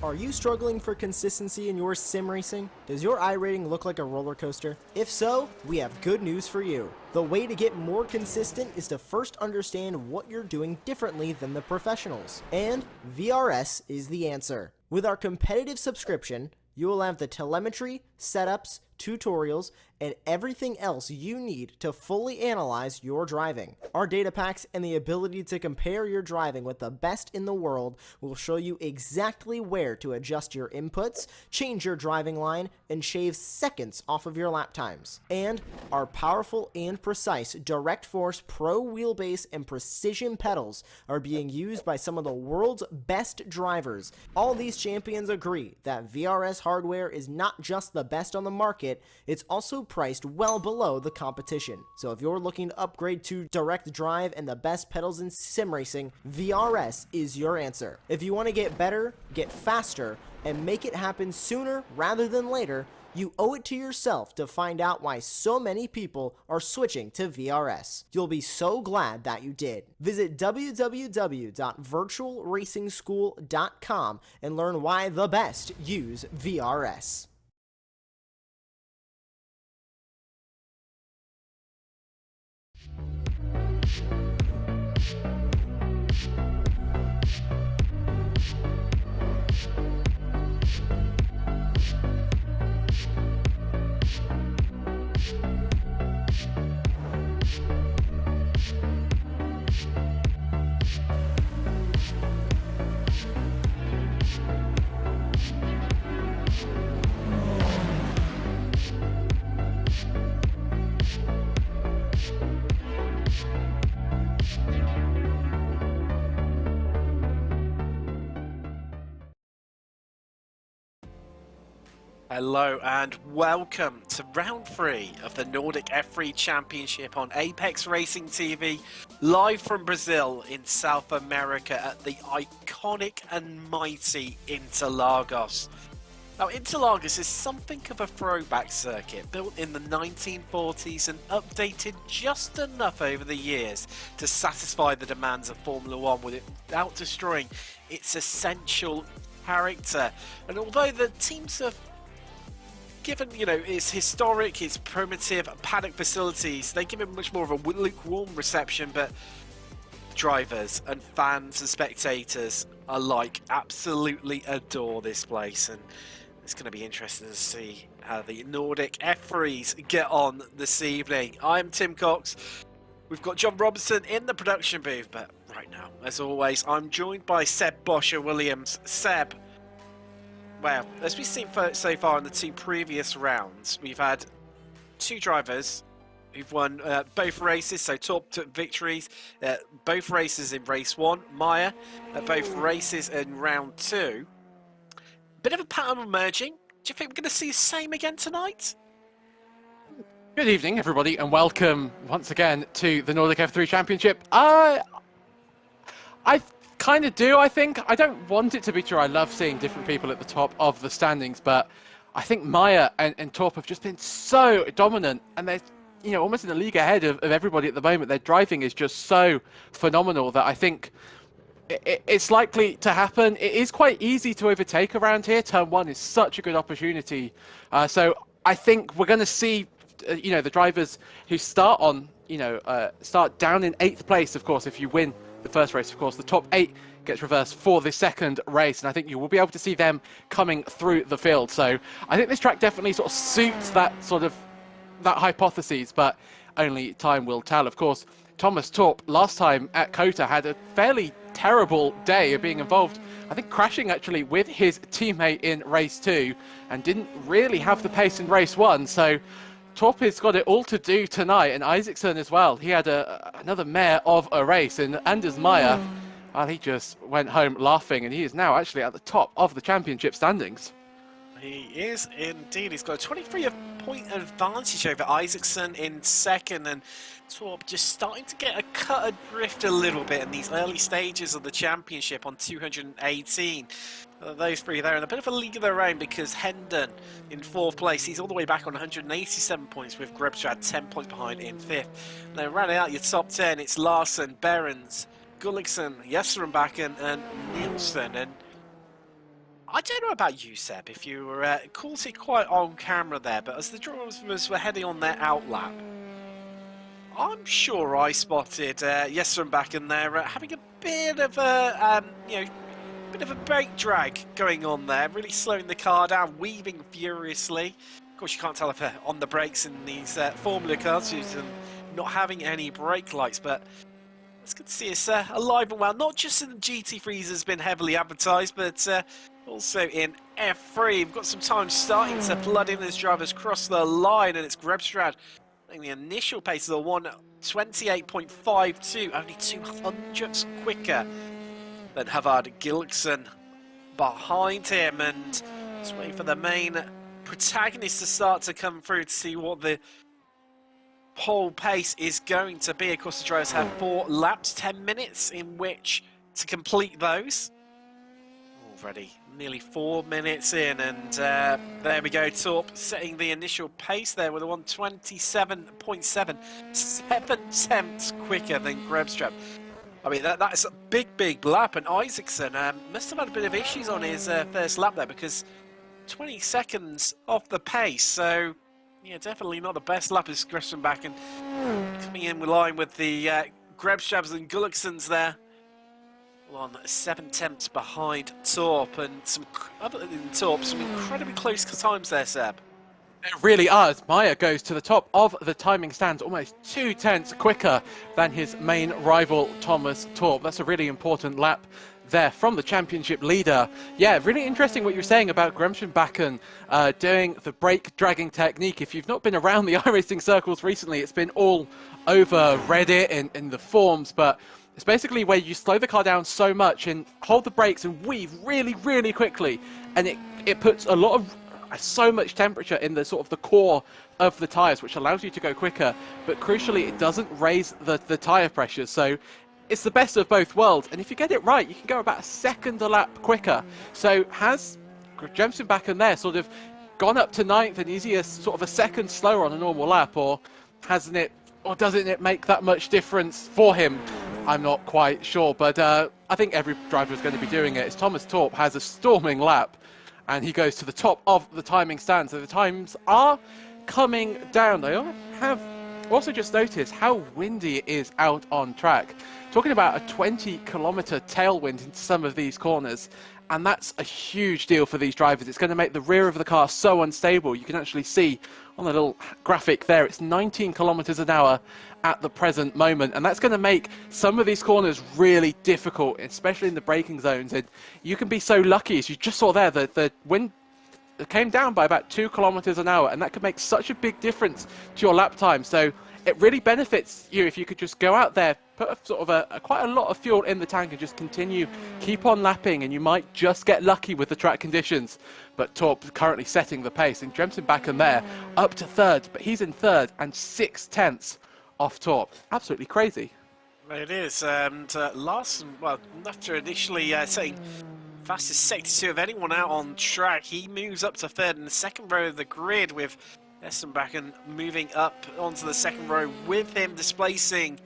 Are you struggling for consistency in your sim racing? Does your iRating look like a roller coaster? If so, we have good news for you. The way to get more consistent is to first understand what you're doing differently than the professionals. And VRS is the answer. With our competitive subscription, you will have the telemetry, setups, tutorials, and everything else you need to fully analyze your driving. Our data packs and the ability to compare your driving with the best in the world will show you exactly where to adjust your inputs, change your driving line, and shave seconds off of your lap times. And our powerful and precise Direct Force Pro wheelbase and precision pedals are being used by some of the world's best drivers. All these champions agree that VRS hardware is not just the best on the market, it's also priced well below the competition. So if you're looking to upgrade to direct drive and the best pedals in sim racing, VRS is your answer. If you want to get better, get faster, and make it happen sooner rather than later, you owe it to yourself to find out why so many people are switching to VRS. You'll be so glad that you did. Visit www.virtualracingschool.com and learn why the best use VRS. Hello and welcome to round 3 of the Nordic F3 Championship on Apex Racing TV, live from Brazil in South America at the iconic and mighty Interlagos. Now, Interlagos is something of a throwback circuit, built in the 1940s and updated just enough over the years to satisfy the demands of Formula 1 without destroying its essential character. And although the teams have given, its historic, its primitive paddock facilities, they give it much more of a lukewarm reception, but drivers and fans and spectators alike absolutely adore this place, and it's going to be interesting to see how the Nordic F3s get on this evening. I'm Tim Cox. We've got John Robinson in the production booth, but right now, as always, I'm joined by Seb Bosher-Williams. Seb, well, as we've seen so far in the 2 previous rounds, we've had 2 drivers who've won both races, so top victories, both races in race 1. Maya, both races in round 2. Bit of a pattern emerging. Do you think we're going to see the same again tonight? Good evening, everybody, and welcome once again to the Nordic F3 Championship. I kind of do, I think. I don't want it to be true. I love seeing different people at the top of the standings, but I think Maya and Torp have just been so dominant, and they're almost in the league ahead of everybody at the moment. Their driving is just so phenomenal that I think it's likely to happen. It is quite easy to overtake around here. Turn 1 is such a good opportunity. So I think we're going to see, the drivers who start on, start down in 8th place, of course, if you win the first race, of course, the top 8 gets reversed for the second race, and I think you will be able to see them coming through the field. So I think this track definitely sort of suits that hypothesis, but only time will tell. Of course, Thomas Torp last time at COTA had a fairly terrible day of being involved, I think crashing actually with his teammate in race 2, and didn't really have the pace in race 1. So Torp has got it all to do tonight, and Isaacson as well. He had another mare of a race, and Anders Meyer, well, he just went home laughing, and he is now actually at the top of the championship standings. He is indeed. He's got a 23-point advantage over Isaacson in second, and Torp just starting to get a cut adrift a little bit in these early stages of the championship on 218. Those 3 there in a bit of a league of their own, because Hendon in 4th place, he's all the way back on 187 points, with Grebstrad 10 points behind in 5th. Then rounding out your top 10, it's Larsen, Behrens, Gullikson, Jesserenbakken and Nielsen. And I don't know about you, Seb, if you were caught it quite on camera there, but as the drivers were heading on their outlap, I'm sure I spotted Jesper back in there having a bit of a, bit of a brake drag going on there, really slowing the car down, weaving furiously. Of course, you can't tell if they're on the brakes in these Formula cars due to them not having any brake lights, but it's good to see us alive and well. Not just in the GT3s has been heavily advertised, but also in F3. We've got some time starting to flood in as drivers cross the line, and it's Grebstrad. The initial pace of the 1:28.52, only 200ths quicker than Havard Gilkson behind him, and just waiting for the main protagonist to start to come through to see what the pole pace is going to be. Of course, the drivers have 4 laps, 10 minutes in which to complete those. Already nearly 4 minutes in, and there we go. Torp setting the initial pace there with a 1:27.7, 7 tenths quicker than Grebstrad. I mean, that's a big lap, and Isaacson must have had a bit of issues on his first lap there, because 20 seconds off the pace. So yeah, definitely not the best lap as Grebstrad back, and coming in line with the Grebstrads and Gullicksons there. On 7 tenths behind Torp, and some other than Torp, some incredibly close times there, Seb. It really is. Meyer goes to the top of the timing stands, almost 2 tenths quicker than his main rival, Thomas Torp. That's a really important lap there from the championship leader. Yeah, really interesting what you're saying about Grebstrad doing the brake dragging technique. If you've not been around the iRacing circles recently, it's been all over Reddit and in the forums, but it's basically where you slow the car down so much and hold the brakes and weave really quickly, and it puts so much temperature in the sort of the core of the tires, which allows you to go quicker, but crucially it doesn't raise the tire pressure. So it's the best of both worlds, and if you get it right, you can go about a second a lap quicker. So has Jensen back in there sort of gone up to 9th and is he sort of a second slower on a normal lap, or doesn't it make that much difference for him? I'm not quite sure, but I think every driver is going to be doing it. As Thomas Torp has a storming lap, and he goes to the top of the timing stand. So the times are coming down. I have also just noticed how windy it is out on track. Talking about a 20-kilometer tailwind into some of these corners, and that's a huge deal for these drivers. It's going to make the rear of the car so unstable. You can actually see on the little graphic there, it's 19 kilometers an hour at the present moment, and that's going to make some of these corners really difficult, especially in the braking zones. And you can be so lucky, as you just saw there, that the wind came down by about 2 kilometers an hour, and that could make such a big difference to your lap time. So it really benefits you if you could just go out there, put quite a lot of fuel in the tank and just keep on lapping, and you might just get lucky with the track conditions. But Torp currently setting the pace, and Jensen back in there up to 3rd, but he's in 3rd and 6 tenths off Torp. Absolutely crazy. It is, and Larson, well, after initially saying fastest sector 2 of anyone out on track, he moves up to 3rd in the second row of the grid, with Essenbacken moving up onto the second row with him, displacing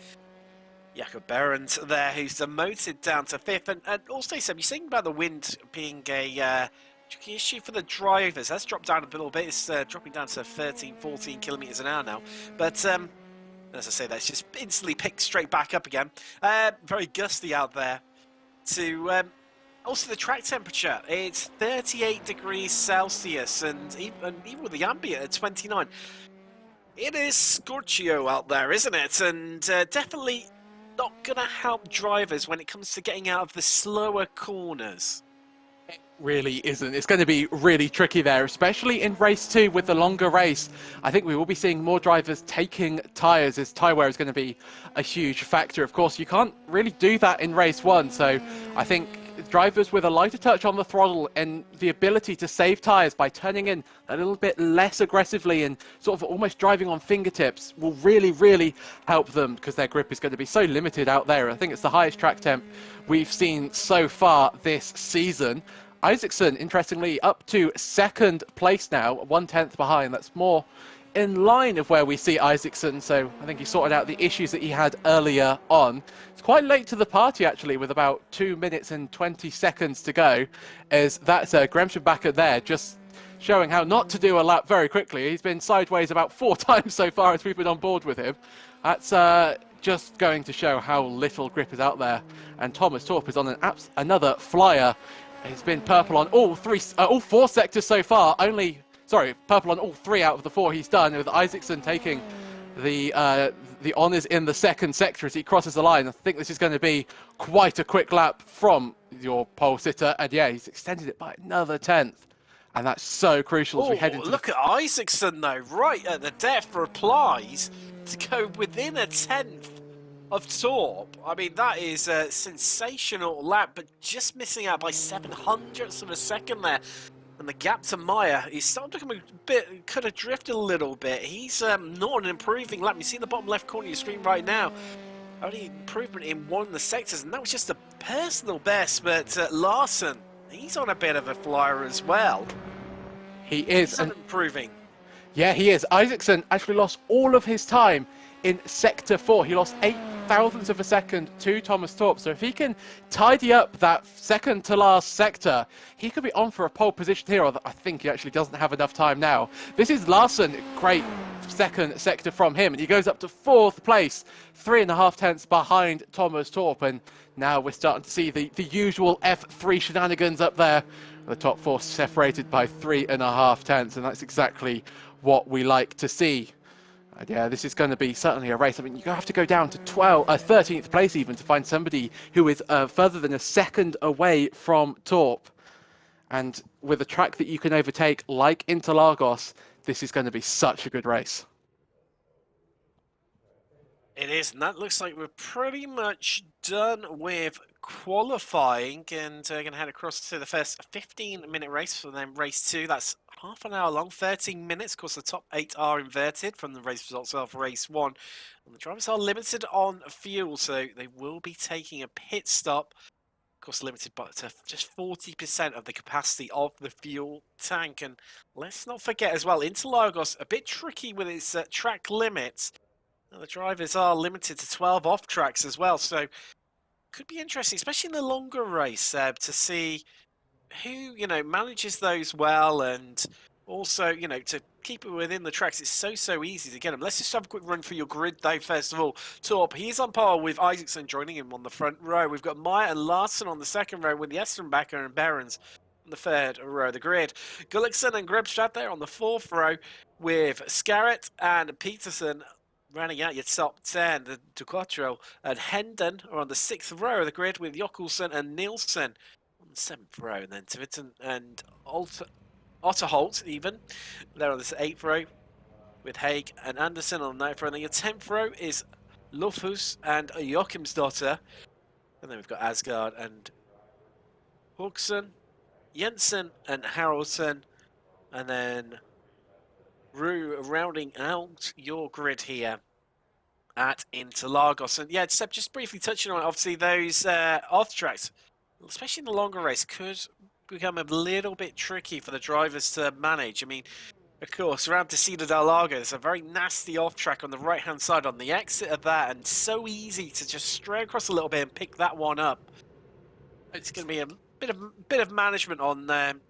Jakob Behrens there, who's demoted down to 5th. And also, Sam, you're saying about the wind being a tricky issue for the drivers. That's dropped down a little bit. It's dropping down to 13, 14 kilometers an hour now. But as I say, that's just instantly picked straight back up again. Very gusty out there. Also, the track temperature, it's 38 degrees Celsius, and even with the ambient at 29. It is scorchio out there, isn't it? And definitely not going to help drivers when it comes to getting out of the slower corners. It really isn't. It's going to be really tricky there, especially in race 2 with the longer race. I think we will be seeing more drivers taking tyres, as tyre wear is going to be a huge factor. Of course, you can't really do that in race 1, so I think drivers with a lighter touch on the throttle and the ability to save tyres by turning in a little bit less aggressively and sort of almost driving on fingertips will really help them, because their grip is going to be so limited out there. I think it's the highest track temp we've seen so far this season. Isaacson, interestingly, up to 2nd place now, 1 tenth behind. That's more in line of where we see Isaacson, so I think he sorted out the issues that he had earlier on. It's quite late to the party, actually, with about 2 minutes and 20 seconds to go, as that's Gremsbacher there, just showing how not to do a lap very quickly. He's been sideways about 4 times so far as we've been on board with him. That's just going to show how little grip is out there. And Thomas Torp is on another flyer. He's been purple on all 4 sectors so far. Purple on all 3 out of the 4 he's done, with Isaacson taking the honours in the second sector as he crosses the line. I think this is going to be quite a quick lap from your pole sitter. And yeah, he's extended it by another 10th. And that's so crucial as we head into... Look at Isaacson, though, right at the death replies to go within a 10th of Torp. I mean, that is a sensational lap, but just missing out by 700ths of a second there. And the gap to Meyer is starting to become a bit, could have drifted a little bit. He's not an improving lap. You see in the bottom left corner of your screen right now, only improvement in one of the sectors, and that was just a personal best, but Larson, he's on a bit of a flyer as well. He is. He's improving. Yeah, he is. Isaacson actually lost all of his time in Sector 4. He lost 0.08 of a second to Thomas Torp. So if he can tidy up that second to last sector, he could be on for a pole position here. Although I think he actually doesn't have enough time now. This is Larson. Great second sector from him. And he goes up to 4th place, 3.5 tenths behind Thomas Torp. And now we're starting to see the usual F3 shenanigans up there. The top 4 separated by 3.5 tenths. And that's exactly what we like to see. And yeah, this is going to be certainly a race. I mean, you have to go down to 13th place even to find somebody who is further than a second away from Torp. And with a track that you can overtake like Interlagos, this is going to be such a good race. It is, and that looks like we're pretty much done with qualifying, and we're going to head across to the first 15-minute race for then race 2. That's half an hour long, 13 minutes. Of course, the top 8 are inverted from the race results of race 1. And the drivers are limited on fuel, so they will be taking a pit stop. Of course, limited by to just 40% of the capacity of the fuel tank. And let's not forget as well, Interlagos, a bit tricky with its track limits. Now, the drivers are limited to 12 off tracks as well, so could be interesting, especially in the longer race, Seb, to see who, manages those well, and also, to keep it within the tracks. It's so easy to get them. Let's just have a quick run through your grid, though, first of all. Torp, he's on par with Isaacson joining him on the front row. We've got Meyer and Larson on the second row, with Yestenbacher and Behrens on the third row of the grid. Gullikson and Grebstad there on the fourth row, with Scarrett and Peterson rounding out your top 10. The Duquatro and Hendon are on the 6th row of the grid, with Jokkelsen and Nielsen on the 7th row. And then Tiverton and Otterholt even. They're on the 8th row, with Haig and Anderson on the 9th row. And then your 10th row is Lofhus and Joachimsdotter. And then we've got Asgard and Hawkson, Jensen and Haraldson. And then Rue rounding out your grid here at Interlagos. And yeah, Seb, just briefly touching on it, obviously those off tracks, especially in the longer race, could become a little bit tricky for the drivers to manage. I mean, of course, around Tessida del Lago, there's a very nasty off track on the right hand side on the exit of that, and so easy to just stray across a little bit and pick that one up. It's going to be a bit of management on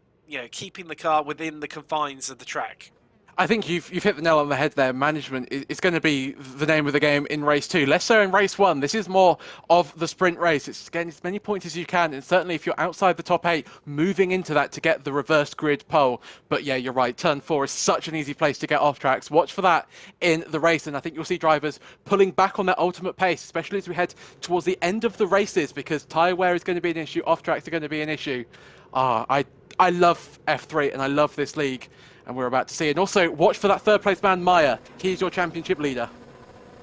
keeping the car within the confines of the track. I think you've hit the nail on the head there. Management is going to be the name of the game in race 2. Less so in race 1. This is more of the sprint race. It's getting as many points as you can, and certainly if you're outside the top 8, moving into that to get the reversed grid pole. But yeah, you're right. Turn 4 is such an easy place to get off tracks. Watch for that in the race, and I think you'll see drivers pulling back on their ultimate pace, especially as we head towards the end of the races, because tyre wear is going to be an issue. Off tracks are going to be an issue. I love F3 and I love this league. And we're about to see. And also, watch for that third place man, Meyer. He's your championship leader.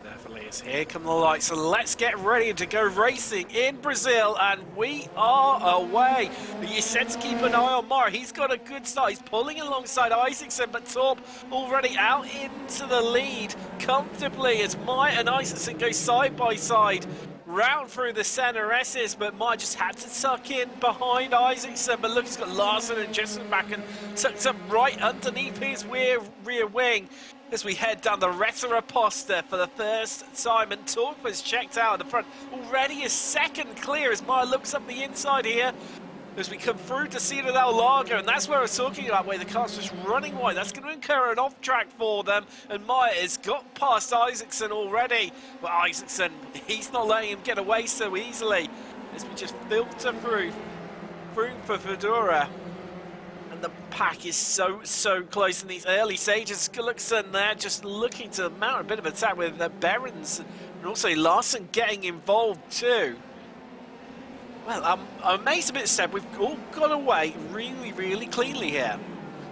Definitely is. Here come the lights. So let's get ready to go racing in Brazil. And we are away. You said to keep an eye on Meyer. He's got a good start. He's pulling alongside Isaacson. But Torp already out into the lead comfortably as Meyer and Isaacson go side by side. Round through the center S's, but Meyer just had to tuck in behind Isaacson. But look, he's got Larson and Jessen back and tucked up right underneath his rear wing. as we head down the Retta Aposta for the first time, and Torqua's checked out at the front. Already a second clear as Maya looks up the inside here as we come through to Ciudad del Lago, and that's where I was talking about, where the car's just running wide. That's going to incur an off-track for them, and Maya has got past Isaacson already. But Isaacson, he's not letting him get away so easily as we just filter through for Fedora. And the pack is so close in these early stages. Gullickson there just looking to mount a bit of attack with Behrens, and also Larson getting involved too. Well, I'm amazed a bit, Seb. We've all got away really cleanly here.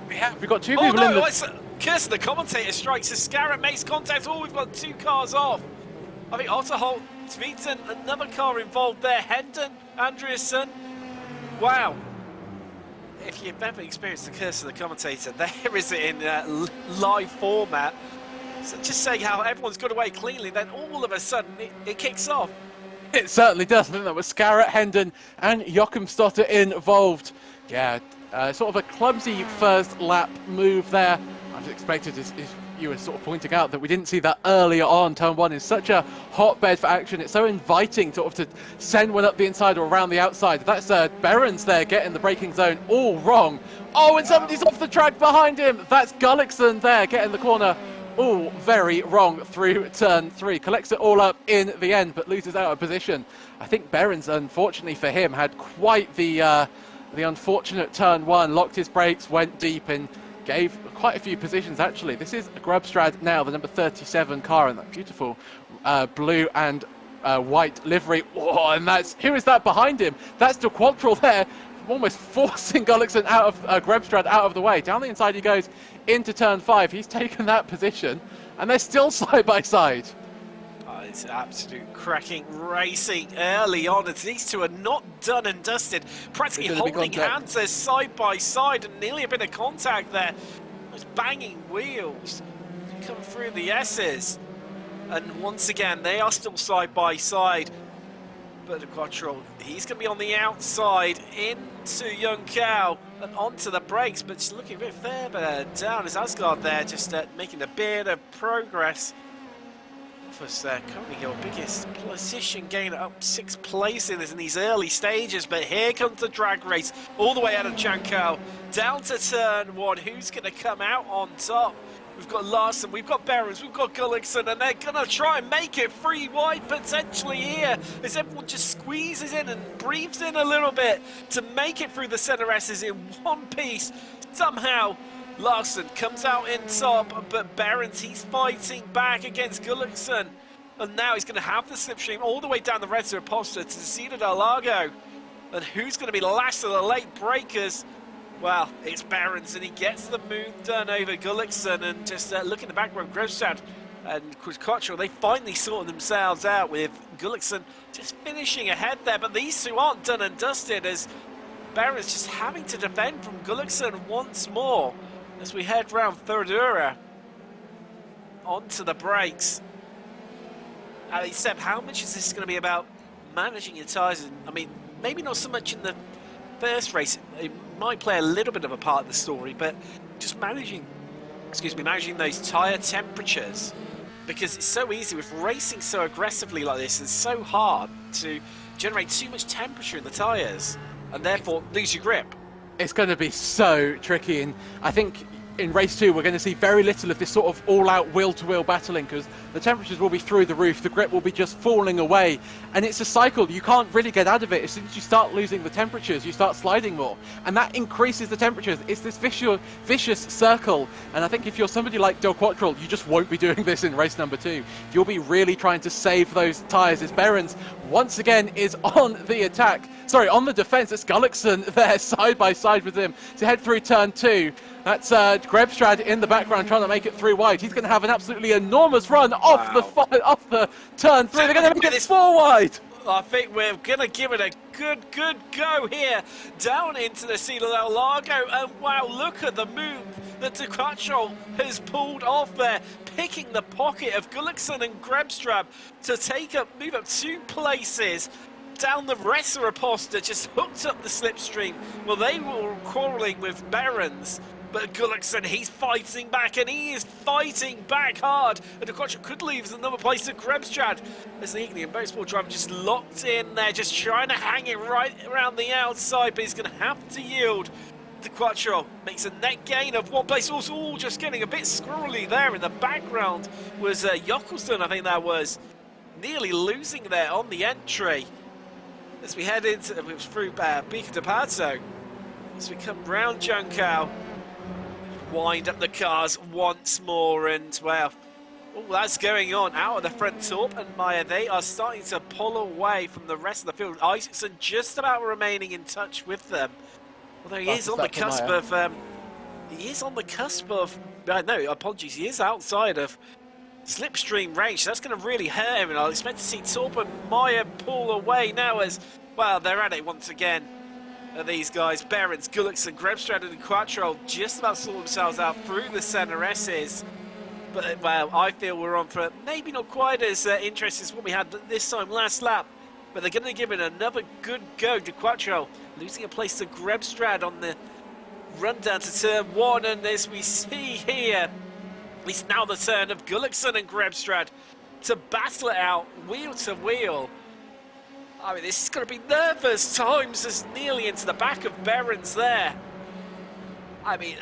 We've got two people in the... Kirsten, the commentator, strikes as Scarrett makes contact. Oh, we've got 2 cars off. I think Otterholt, Tveten, another car involved there. Hendon, Andreasen. Wow. If you've ever experienced the curse of the commentator, there is it in live format. So just saying how everyone's got away cleanly, then all of a sudden it kicks off. It certainly does. I think that was Scarrett, Hendon and Joachim Stotter involved. Yeah, sort of a clumsy first lap move there. I was expected, as you were sort of pointing out, that we didn't see that earlier on. Turn 1 is such a hotbed for action. It's so inviting sort of to send one up the inside or around the outside. That's Behrens there getting the braking zone all wrong. Oh, and somebody's off the track behind him. That's Gullickson there getting the corner all very wrong through turn 3. Collects it all up in the end, but loses out of position. I think Behrens, unfortunately for him, had quite the unfortunate turn 1. Locked his brakes, went deep, and gave quite a few positions, actually. This is Grubstrad now, the number 37 car in that beautiful blue and white livery. Oh, and who is that behind him? That's De Quattrell there, almost forcing Gullickson out of Grubstrad out of the way. Down the inside he goes into turn 5. He's taken that position, and they're still side by side. It's absolute cracking racing early on, as these two are not done and dusted. Practically holding hands there side by side, and nearly a bit of contact there. Those banging wheels come through the S's. And once again, they are still side by side. But De Quattrell, he's going to be on the outside into Young Cow and onto the brakes, but just looking a bit further down as Asgard there, just making a bit of progress. Currently your biggest position gain up 6 places in these early stages, but here comes the drag race all the way out of Janko down to turn 1. Who's going to come out on top? We've got Larson, we've got Behrens, we've got Gullickson, and they're going to try and make it 3 wide potentially here as everyone just squeezes in and breathes in a little bit to make it through the center S's in one piece. Somehow Larson comes out in top, but Behrens, he's fighting back against Gullickson. And now he's going to have the slipstream all the way down the Retta Aposta to the Ciudad del Lago. And who's going to be last to the late breakers? Well, it's Behrens, and he gets the move done over Gullickson. And just look in the background, Grosstad and Quattrell, they finally sorted themselves out with Gullickson just finishing ahead there. But these two aren't done and dusted, as Behrens just having to defend from Gullickson once more. As we head round Ferdura onto the brakes. Seb, how much is this going to be about managing your tyres? I mean, maybe not so much in the first race. It might play a little bit of a part of the story, but just managing those tyre temperatures. Because it's so easy with racing so aggressively like this. It's so hard to generate too much temperature in the tyres and therefore lose your grip. It's going to be so tricky, and I think in race 2 we're going to see very little of this sort of all-out wheel-to-wheel battling, because the temperatures will be through the roof, the grip will be just falling away, and it's a cycle. You can't really get out of it. As soon as you start losing the temperatures, you start sliding more, and that increases the temperatures. It's this vicious circle, and I think if you're somebody like De Quattrell, you just won't be doing this in race number 2. You'll be really trying to save those tyres, as Behrens once again is on the attack. Sorry, on the defence. It's Gullickson there side by side with him to head through turn 2. That's Grubstrad in the background trying to make it 3 wide. He's going to have an absolutely enormous run off the turn 3. They're going to make it 4 wide. I think we're going to give it a good go here down into the Ciudad del Lago. And wow, look at the move that De Quattrell has pulled off there, picking the pocket of Gullickson and Grubstrad to move up 2 places. Down the Retta Aposta, just hooked up the slipstream. Well, they were quarrelling with Behrens, But Gullickson, he's fighting back, and he is fighting back hard. And the Quattro could leave as another place to Grebstrad. As the Ignian Motorsport driver just locked in there, just trying to hang it right around the outside, but he's going to have to yield. The Quattro makes a net gain of one place. Also, just getting a bit squirrely there in the background was Jockelson, I think that was, nearly losing there on the entry. As we head into, it was through Bica de Pazzo. As we come round Juncal, wind up the cars once more, and well, all that's going on out of the front. Torp and Meyer, they are starting to pull away from the rest of the field. Isaacson just about remaining in touch with them. Although he is on the cusp of, no, apologies, he is outside of slipstream range. So that's going to really hurt him, and I'll expect to see Torp and Meyer pull away now as, well, they're at it once again. These guys, Behrens, Gullickson, Grebstrad and Quattro just about sort themselves out through the center S's. But, well, I feel we're on for maybe not quite as interesting as what we had this time last lap. But they're going to give it another good go to Quattro, losing a place to Grebstrad on the run down to turn 1. And as we see here, it's now the turn of Gullickson and Grebstrad to battle it out wheel to wheel. I mean, this is going to be nervous times, as nearly into the back of Behrens there. I mean,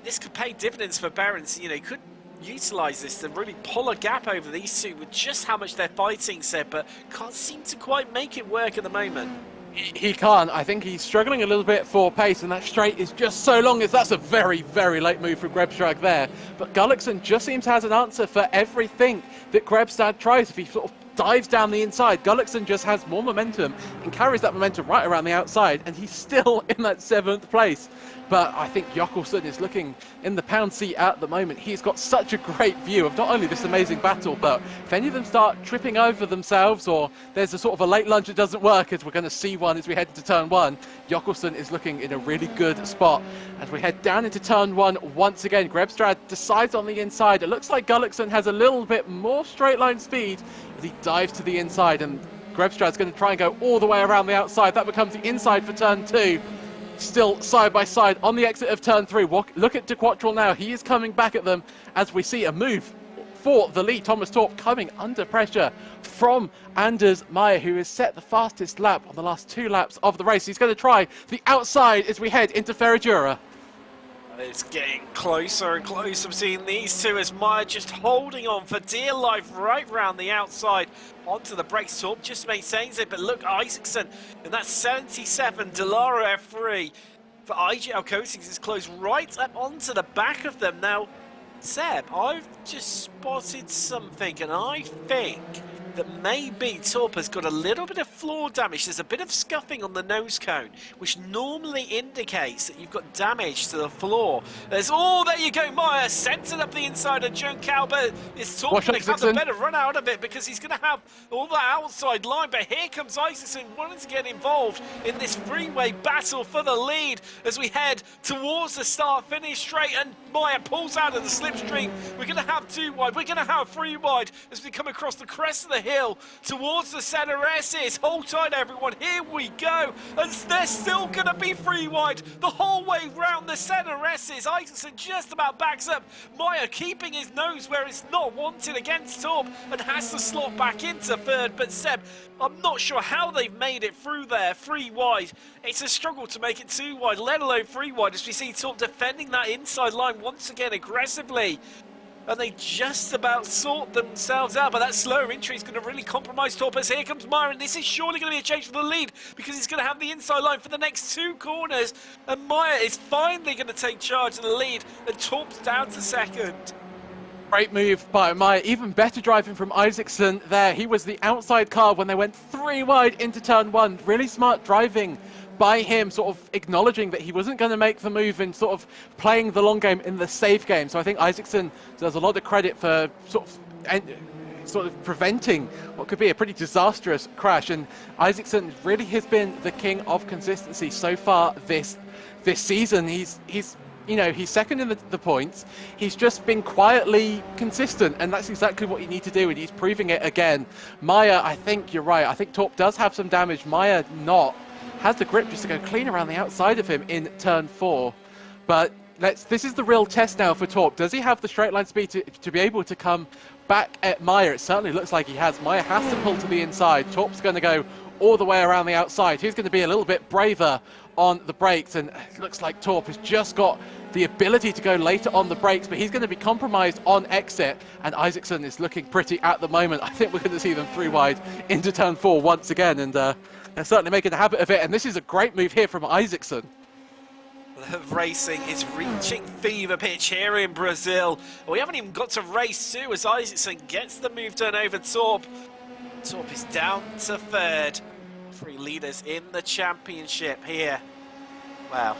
this could pay dividends for Behrens. You know, he could utilise this to really pull a gap over these two with just how much they're fighting, Seb, but can't seem to quite make it work at the moment. He can't. I think he's struggling a little bit for pace, and that straight is just so long as that's a very, very late move from Grebstrad there. But Gullickson just seems to have an answer for everything that Grebstrad tries. If he sort of dives down the inside, Gullickson just has more momentum and carries that momentum right around the outside, and he's still in that 7th place. But I think Jockelson is looking in the pound seat at the moment. He's got such a great view of not only this amazing battle, but if any of them start tripping over themselves, or there's a sort of a late lunge that doesn't work, as we're going to see one as we head into turn 1, Jockelson is looking in a really good spot. As we head down into turn 1 once again, Grebstrad decides on the inside. It looks like Gullickson has a little bit more straight line speed as he dives to the inside, and Grebstrad's going to try and go all the way around the outside. That becomes the inside for turn 2. Still side by side on the exit of turn 3. Look at De Quattro now. He is coming back at them as we see a move for the lead. Thomas Torp coming under pressure from Anders Meyer, who has set the fastest lap on the last 2 laps of the race. He's going to try the outside as we head into Ferradura. It's getting closer and closer between these two, as Meyer just holding on for dear life right round the outside onto the brakes. Torp just maintains it, but look, Isaacson in that 77 Delara F3 for IGL Coatings is close right up onto the back of them. Now, Seb, I've just spotted something, and I think that maybe Torp has got a little bit of floor damage. There's a bit of scuffing on the nose cone, which normally indicates that you've got damage to the floor. There's, oh, there you go, Meyer centered up the inside of Juncal, but is Torp going to have a better run out of it, because he's going to have all that outside line. But here comes Isaacson wanting to get involved in this freeway battle for the lead as we head towards the start-finish straight, and Meyer pulls out of the slipstream. We're going to have 2 wide, we're going to have 3 wide as we come across the crest of the hill towards the center S's. Hold tight, everyone, here we go, and they're still going to be 3 wide the whole way round the center S's. Isaacson just about backs up. Meyer keeping his nose where it's not wanted against Torp and has to slot back into 3rd. But Seb, I'm not sure how they've made it through there 3 wide. It's a struggle to make it 2 wide, let alone 3 wide, as we see Torp defending that inside line once again aggressively. And they just about sort themselves out, but that slower entry is going to really compromise Torp. As here comes Meyer, and this is surely going to be a change for the lead, because he's going to have the inside line for the next 2 corners. And Meyer is finally going to take charge of the lead, and Torp's down to 2nd. Great move by Meyer. Even better driving from Isaacson there. He was the outside car when they went 3 wide into turn 1. Really smart driving by him, sort of acknowledging that he wasn't going to make the move and sort of playing the long game in the safe game. So I think Isaacson does a lot of credit for sort of preventing what could be a pretty disastrous crash. And Isaacson really has been the king of consistency so far this season. He's you know, he's 2nd in the points. He's just been quietly consistent, and that's exactly what you need to do, and he's proving it again. Meyer, I think you're right. I think Torp does have some damage. Meyer not. Has the grip just to go clean around the outside of him in turn 4. But This is the real test now for Torp. Does he have the straight line speed to be able to come back at Maya? It certainly looks like he has. Maya has to pull to the inside. Torp's going to go all the way around the outside. He's going to be a little bit braver on the brakes, and it looks like Torp has just got the ability to go later on the brakes, but he's going to be compromised on exit, and Isaacson is looking pretty at the moment. I think we're going to see them 3 wide into turn 4 once again, and they're certainly making a habit of it, and this is a great move here from Isaacson. The racing is reaching fever pitch here in Brazil. We haven't even got to race 2 as Isaacson gets the move done over Torp. Torp is down to 3rd. 3 leaders in the championship here. Wow,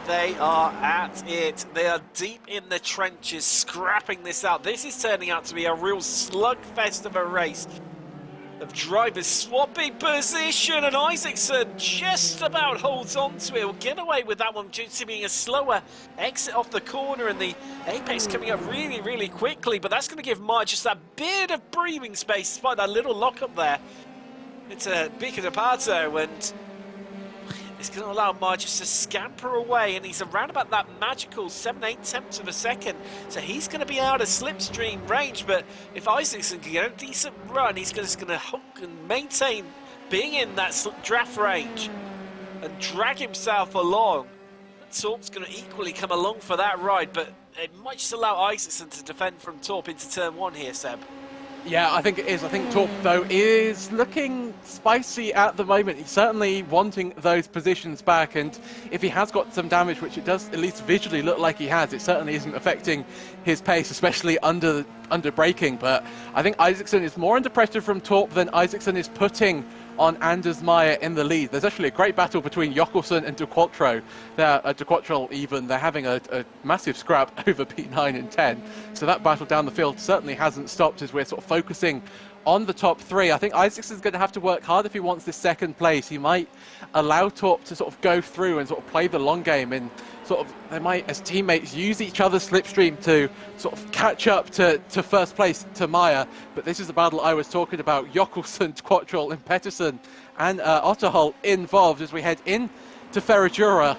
they are at it. They are deep in the trenches, scrapping this out. This is turning out to be a real slugfest of a race, of drivers swapping position, and Isaacson just about holds on to it. Will get away with that one due to being a slower exit off the corner, and the apex coming up really, really quickly. But that's going to give Maya just that bit of breathing space despite that little lock-up there. It's a Bica de Pato, and it's going to allow Maya just to scamper away, and he's around about that magical 7/8 tenths of a second, so he's going to be out of slipstream range. But if Isaacson can get a decent run, he's just going to hook and maintain being in that draft range and drag himself along. Torp's going to equally come along for that ride, but it might just allow Isaacson to defend from Torp into turn 1 here, Seb. Yeah, I think it is. I think Torp, though, is looking spicy at the moment. He's certainly wanting those positions back, and if he has got some damage, which it does at least visually look like he has, it certainly isn't affecting his pace, especially under braking. But I think Isaacson is more under pressure from Torp than Isaacson is putting on Anders Maya in the lead. There's actually a great battle between Jokkelsen and De Quattro. De Quattro even, they're having a massive scrap over P9 and 10. So that battle down the field certainly hasn't stopped as we're sort of focusing on the top 3. I think Isaacson's going to have to work hard if he wants this 2nd place. He might allow Torp to sort of go through and sort of play the long game, and sort of they might, as teammates, use each other's slipstream to sort of catch up to 1st place to Maya. But this is the battle I was talking about. Jokkelsen, Quattrol and Pettersson and Otterholt involved as we head in to Ferradura.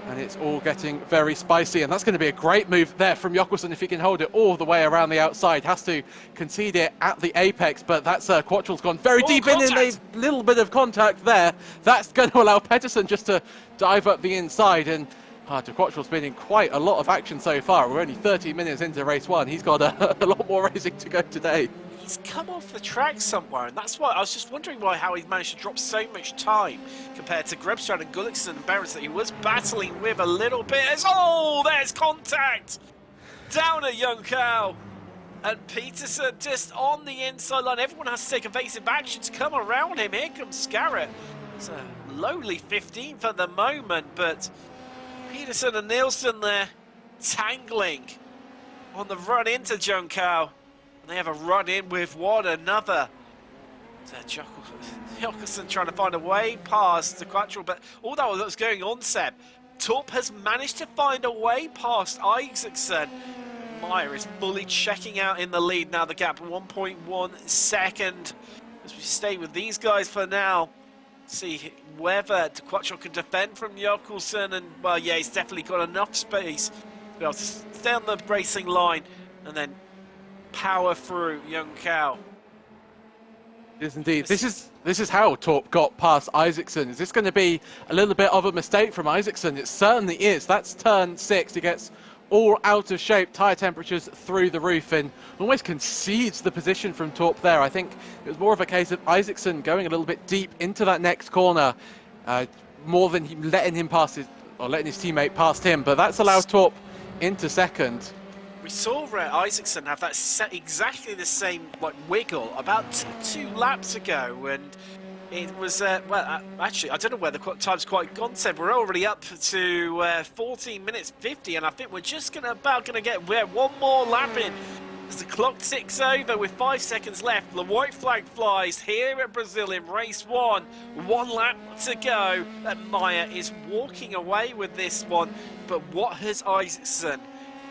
And it's all getting very spicy, and that's going to be a great move there from Jokkelsen if he can hold it all the way around the outside. Has to concede it at the apex, but that's Quattrol's gone very deep in, and a little bit of contact there. That's going to allow Pettersson just to dive up the inside, and De Quattrol's been in quite a lot of action so far. We're only 30 minutes into race 1. He's got a lot more racing to go today. He's come off the track somewhere, and that's why I was just wondering how he's managed to drop so much time compared to Grebstrand and Gullikson and Barrett that he was battling with a little bit. Oh, there's contact! Down at Young Cow. And Peterson just on the inside line. Everyone has to take evasive action to come around him. Here comes Scarrett. It's a lowly 15th at the moment, but Peterson and Nielsen there tangling on the run into Young Cow. They have a run in with one another. Jokkelsen trying to find a way past the Quattro, but all that was going on, Seb. Torp has managed to find a way past Isaacson. Maya is fully checking out in the lead now. The gap 1.1 second. As we stay with these guys for now. See whether De Quattro can defend from Jokkelsen, and well, yeah, he's definitely got enough space to be able to stay on the racing line and then power through Young Cow. Yes, indeed. This is how Torp got past Isaacson. Is this going to be a little bit of a mistake from Isaacson? It certainly is. That's turn 6. He gets all out of shape, tyre temperatures through the roof, and almost concedes the position from Torp there. I think it was more of a case of Isaacson going a little bit deep into that next corner, more than letting him pass letting his teammate past him. But that's allowed Torp into 2nd. We saw Isaacson have that exactly the same wiggle about 2 laps ago, and it was well, actually I don't know where the time's quite gone. Said we're already up to 14 minutes 50, and I think we're just about gonna get one more lap in as the clock ticks over with 5 seconds left. The white flag flies here at Brazil in race 1. 1 lap to go, and Maya is walking away with this one. But what has Isaacson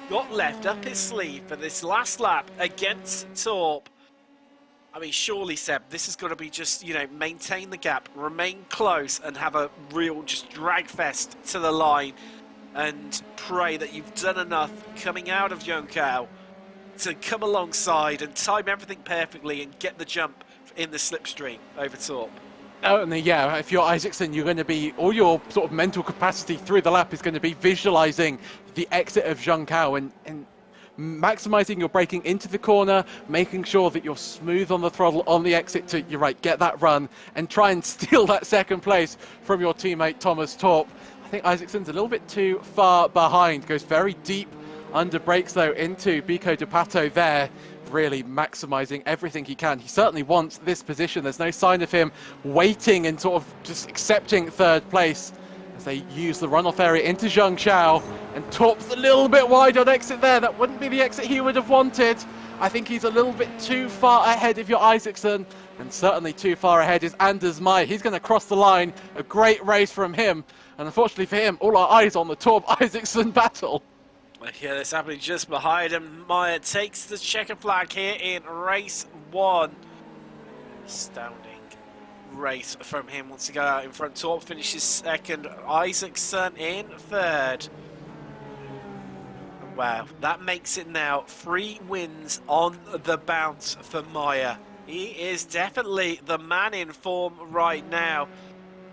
got left up his sleeve for this last lap against Torp? I mean, surely, Seb, this has got to be just, maintain the gap, remain close, and have a real just drag fest to the line. and pray that you've done enough coming out of Junkow to come alongside and time everything perfectly and get the jump in the slipstream over top. Oh, and yeah, if you're Isaacson, you're going to be, all your sort of mental capacity through the lap is going to be visualizing the exit of Junkow and maximizing your braking into the corner, making sure that you're smooth on the throttle on the exit to, you're right, get that run and try and steal that second place from your teammate Thomas Torp. I think Isaacson's a little bit too far behind, goes very deep under brakes though into Bico de Pato there, really maximizing everything he can. He certainly wants this position. There's no sign of him waiting and sort of just accepting third place as they use the runoff area into Zheng Xiao, and Torp's a little bit wide on exit there. That wouldn't be the exit he would have wanted. I think he's a little bit too far ahead of your Isaacson, and certainly too far ahead is Anders Meyer. He's going to cross the line. A great race from him, and unfortunately for him, all our eyes on the Torp-Isaacson battle. Yeah, that's happening just behind him. Meyer takes the checker flag here in race 1. Astounding race from him. Wants to go out in front. Torp finishes second. Isaacson in third. Wow, that makes it now 3 wins on the bounce for Meyer. He is definitely the man in form right now.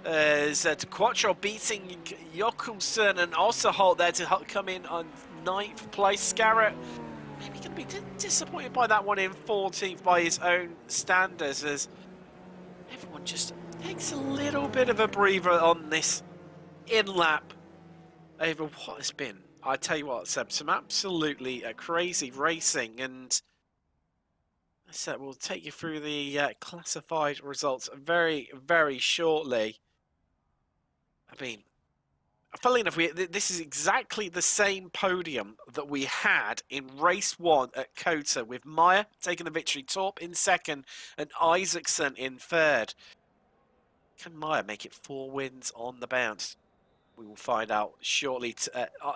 As Quattro beating Jokumsen and also Holt there to come in on 9th place. Scarrett maybe going to be disappointed by that one in 14th by his own standards, as everyone just takes a little bit of a breather on this in-lap over what has been, I tell you what, Seb, some absolutely crazy racing. And so we'll take you through the classified results very, very shortly. I mean, funnily enough, this is exactly the same podium that we had in race 1 at Kota, with Meyer taking the victory, Torp in second, and Isaacson in third. Can Meyer make it 4 wins on the bounce? We will find out shortly.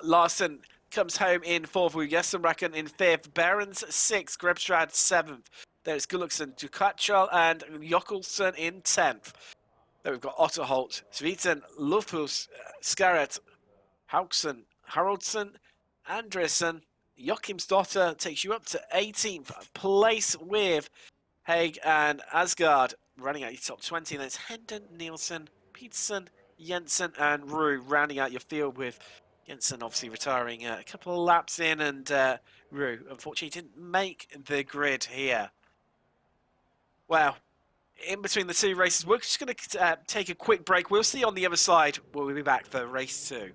Larson comes home in 4th, with Jessenbracken in 5th, Behrens 6th, Grebstrad 7th. There's Gulliksen, Ducatchal, and Jokkelsen in 10th. Then we've got Otto Holt, Sviten, Lufus, Scarrett, Haugson, Haraldson, Andresen. Joachimsdotter takes you up to 18th place, with Haig and Asgard running out your top 20. And then it's Hendon, Nielsen, Peterson, Jensen, and Rue rounding out your field, with Jensen obviously retiring a couple of laps in, and Rue unfortunately didn't make the grid here. Wow. In between the 2 races, we're just going to take a quick break. We'll see you on the other side. We'll be back for race 2.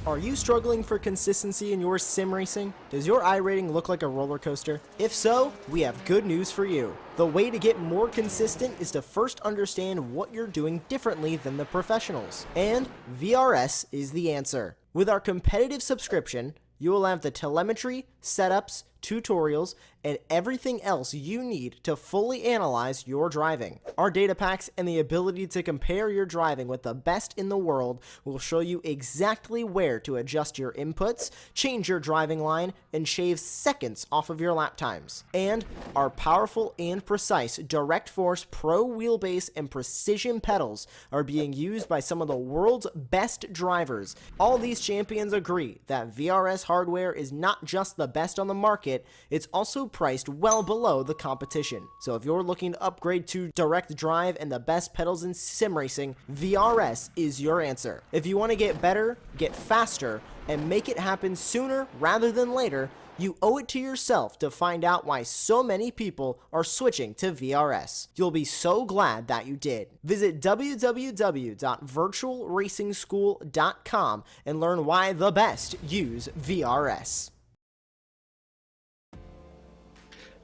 Are you struggling for consistency in your sim racing? Does your iRating look like a roller coaster? If so, we have good news for you. The way to get more consistent is to first understand what you're doing differently than the professionals. And VRS is the answer. With our competitive subscription, you will have the telemetry, setups, tutorials, and everything else you need to fully analyze your driving. Our data packs and the ability to compare your driving with the best in the world will show you exactly where to adjust your inputs, change your driving line, and shave seconds off of your lap times. And our powerful and precise Direct Force Pro wheelbase and precision pedals are being used by some of the world's best drivers. All these champions agree that VRS hardware is not just the best on the market, it's also priced well below the competition. So if you're looking to upgrade to direct drive and the best pedals in sim racing, VRS is your answer. If you want to get better, get faster, and make it happen sooner rather than later, you owe it to yourself to find out why so many people are switching to VRS. You'll be so glad that you did. Visit www.virtualracingschool.com and learn why the best use VRS.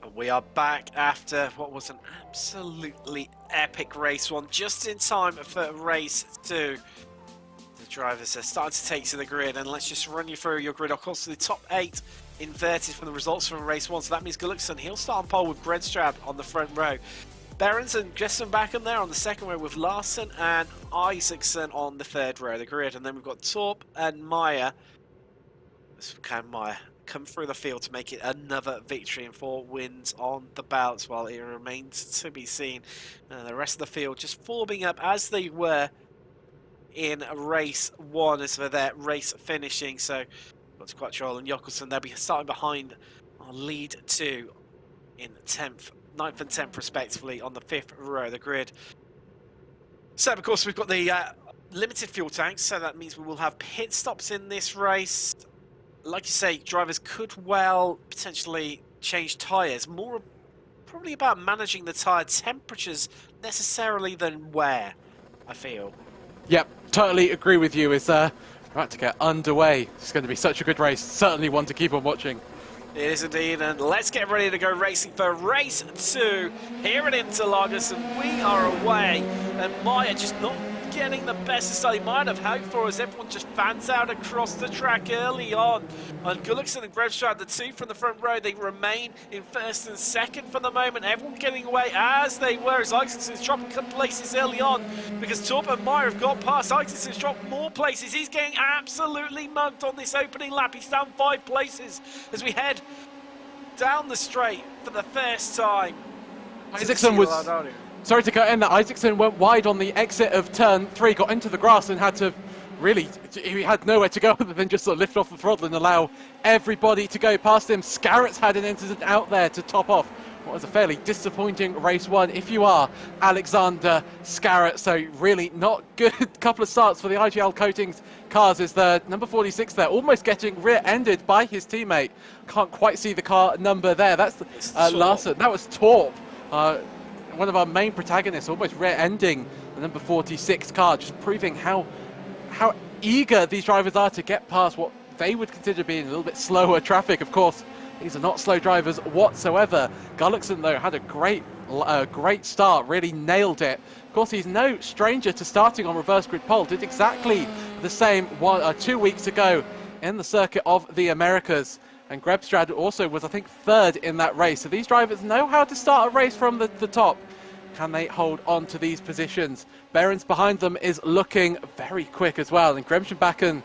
And we are back after what was an absolutely epic race one, just in time for race 2. The drivers are starting to take to the grid, and let's just run you through your grid. Of course, the top 8 inverted from the results from race 1, so that means Gullickson, he'll start on pole with Gredstrad on the front row. Behrens and Gesson back in there on the second row with Larson and Isaacson on the third row of the grid. And then we've got Torp and Meyer. Can Meyer come through the field to make it another victory and 4 wins on the bouts? While it remains to be seen. The rest of the field just forming up as they were in race 1 as for their race finishing. So got Quattrol and Jockelson, they'll be starting behind our lead 2 in 10th. 9th and 10th respectively on the 5th row of the grid. So of course we've got the limited fuel tanks, so that means we will have pit stops in this race. Like you say, drivers could well potentially change tyres. More probably about managing the tyre temperatures necessarily than wear, I feel. Yep, totally agree with you. It's right to get underway. It's going to be such a good race. Certainly one to keep on watching. It is indeed, and let's get ready to go racing for race 2 here at Interlagos, and we are away, and Meyer just not getting the best of start he might have hoped for as everyone just fans out across the track early on. And Gullickson and Gredstrad, the 2 from the front row, they remain in 1st and 2nd for the moment. Everyone getting away as they were, as Isaacson's dropping a couple places early on because Torp and Meyer have got past. Isaacson's dropped more places. He's getting absolutely mugged on this opening lap. He's down 5 places as we head down the straight for the first time. Isaacson was... Sorry to cut in that. Isaacson went wide on the exit of turn 3, got into the grass and had to really, he had nowhere to go other than just sort of lift off the throttle and allow everybody to go past him. Scarrett's had an incident out there to top off what was a fairly disappointing race 1 if you are Alexander Scarrett. So really not good couple of starts for the IGL Coatings cars. Is the number 46 there, almost getting rear-ended by his teammate. Can't quite see the car number there. That's Larson. That was Torp. One of our main protagonists, almost rear-ending the number 46 car, just proving how eager these drivers are to get past what they would consider being a little bit slower traffic. Of course, these are not slow drivers whatsoever. Gullickson, though, had a great start, really nailed it. Of course, he's no stranger to starting on reverse grid pole. Did exactly the same 2 weeks ago in the Circuit of the Americas. And Gredstrad also was, I think, 3rd in that race. So these drivers know how to start a race from the top. Can they hold on to these positions? Behrens behind them is looking very quick as well. And Gremsbakken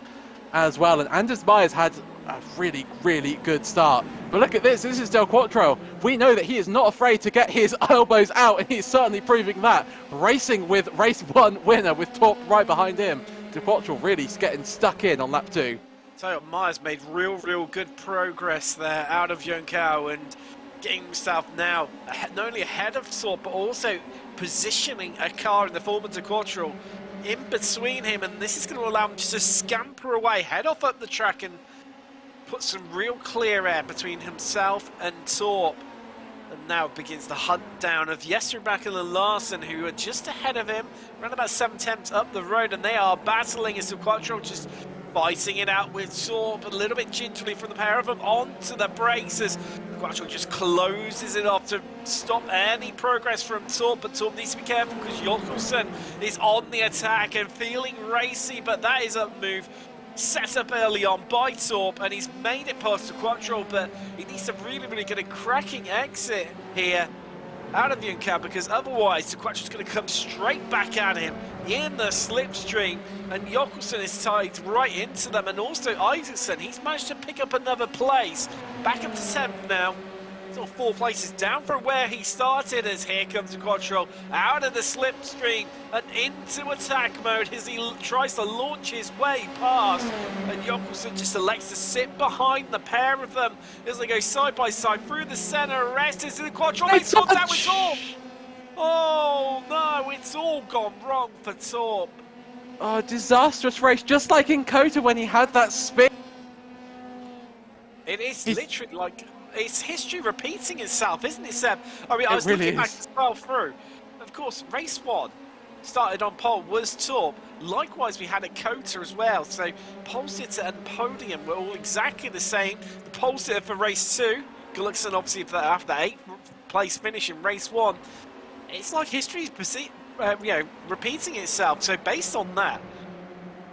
as well. And Anders Meyer's had a really, really good start. But look at this. This is Del Quattro. We know that he is not afraid to get his elbows out. And he's certainly proving that. Racing with race 1 winner with Torp right behind him. Del Quattro really getting stuck in on lap 2. So Meyer's made real good progress there out of Yonkau and getting himself now not only ahead of Torp but also positioning a car in the form of De Quattro in between him, and this is going to allow him just to scamper away, head off up the track and put some real clear air between himself and Torp. And now begins the hunt down of Jesperbakken and Larson, who are just ahead of him, around about 7/10 up the road, and they are battling as De Quattro just fighting it out with Torp, a little bit gingerly from the pair of them onto the brakes as Quattro just closes it off to stop any progress from Torp. But Torp needs to be careful because Jockelson is on the attack and feeling racy, but that is a move set up early on by Torp, and he's made it past Quattro, but he needs to really get a cracking exit here out of Yonkau, because otherwise Quattro's going to come straight back at him in the slipstream, and Jockelson is tied right into them, and also Isaacson, he's managed to pick up another place, back up to 10th now. Still 4 places down from where he started, as here comes Quattro out of the slipstream and into attack mode as he tries to launch his way past, and Jockelson just elects to sit behind the pair of them as they go side by side through the center. Rest is in the Quattro, makes contact with Torp. Oh no, it's all gone wrong for Torp. Oh, disastrous race, just like in Kota when he had that spin. It is literally like, it's history repeating itself, isn't it, Seb? I mean, I was really looking back as well through. Of course, race 1 started on pole was Torp. Likewise, we had a Kota as well. So pole sitter and podium were all exactly the same. The pole sitter for race 2, Gullickson, obviously, after the 8th place finish in race 1, it's like history's repeating itself. So based on that,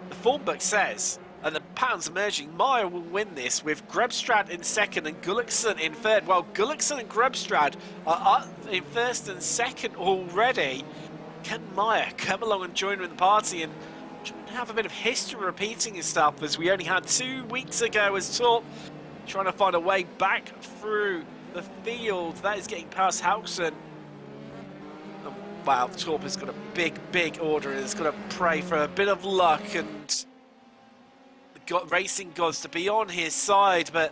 the form book says, and the patterns emerging, Meyer will win this with Grebstrad in 2nd and Gullickson in 3rd. Well, Gullickson and Grebstrad are up in 1st and 2nd already. Can Meyer come along and join in the party and have a bit of history repeating itself, as we only had 2 weeks ago as Torp trying to find a way back through the field. That is getting past Hausen. Oh, wow, Torp has got a big order and has got to pray for a bit of luck and got racing gods to be on his side. But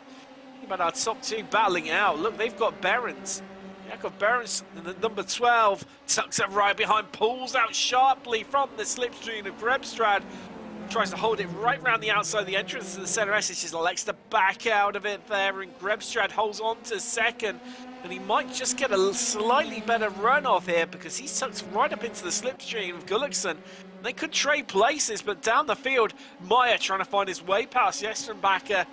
about our top 2 battling it out. Look, they've got Behrens. Jakob Behrens, the number 12, tucks it right behind, pulls out sharply from the slipstream of Grebstrad. Tries to hold it right round the outside of the entrance to the centre S. Just elects to back out of it there, and Grebstrad holds on to 2nd. And he might just get a slightly better run off here, because he's tucked right up into the slipstream of Gullickson. They could trade places, but down the field, Meyer trying to find his way past Jestrenbacher.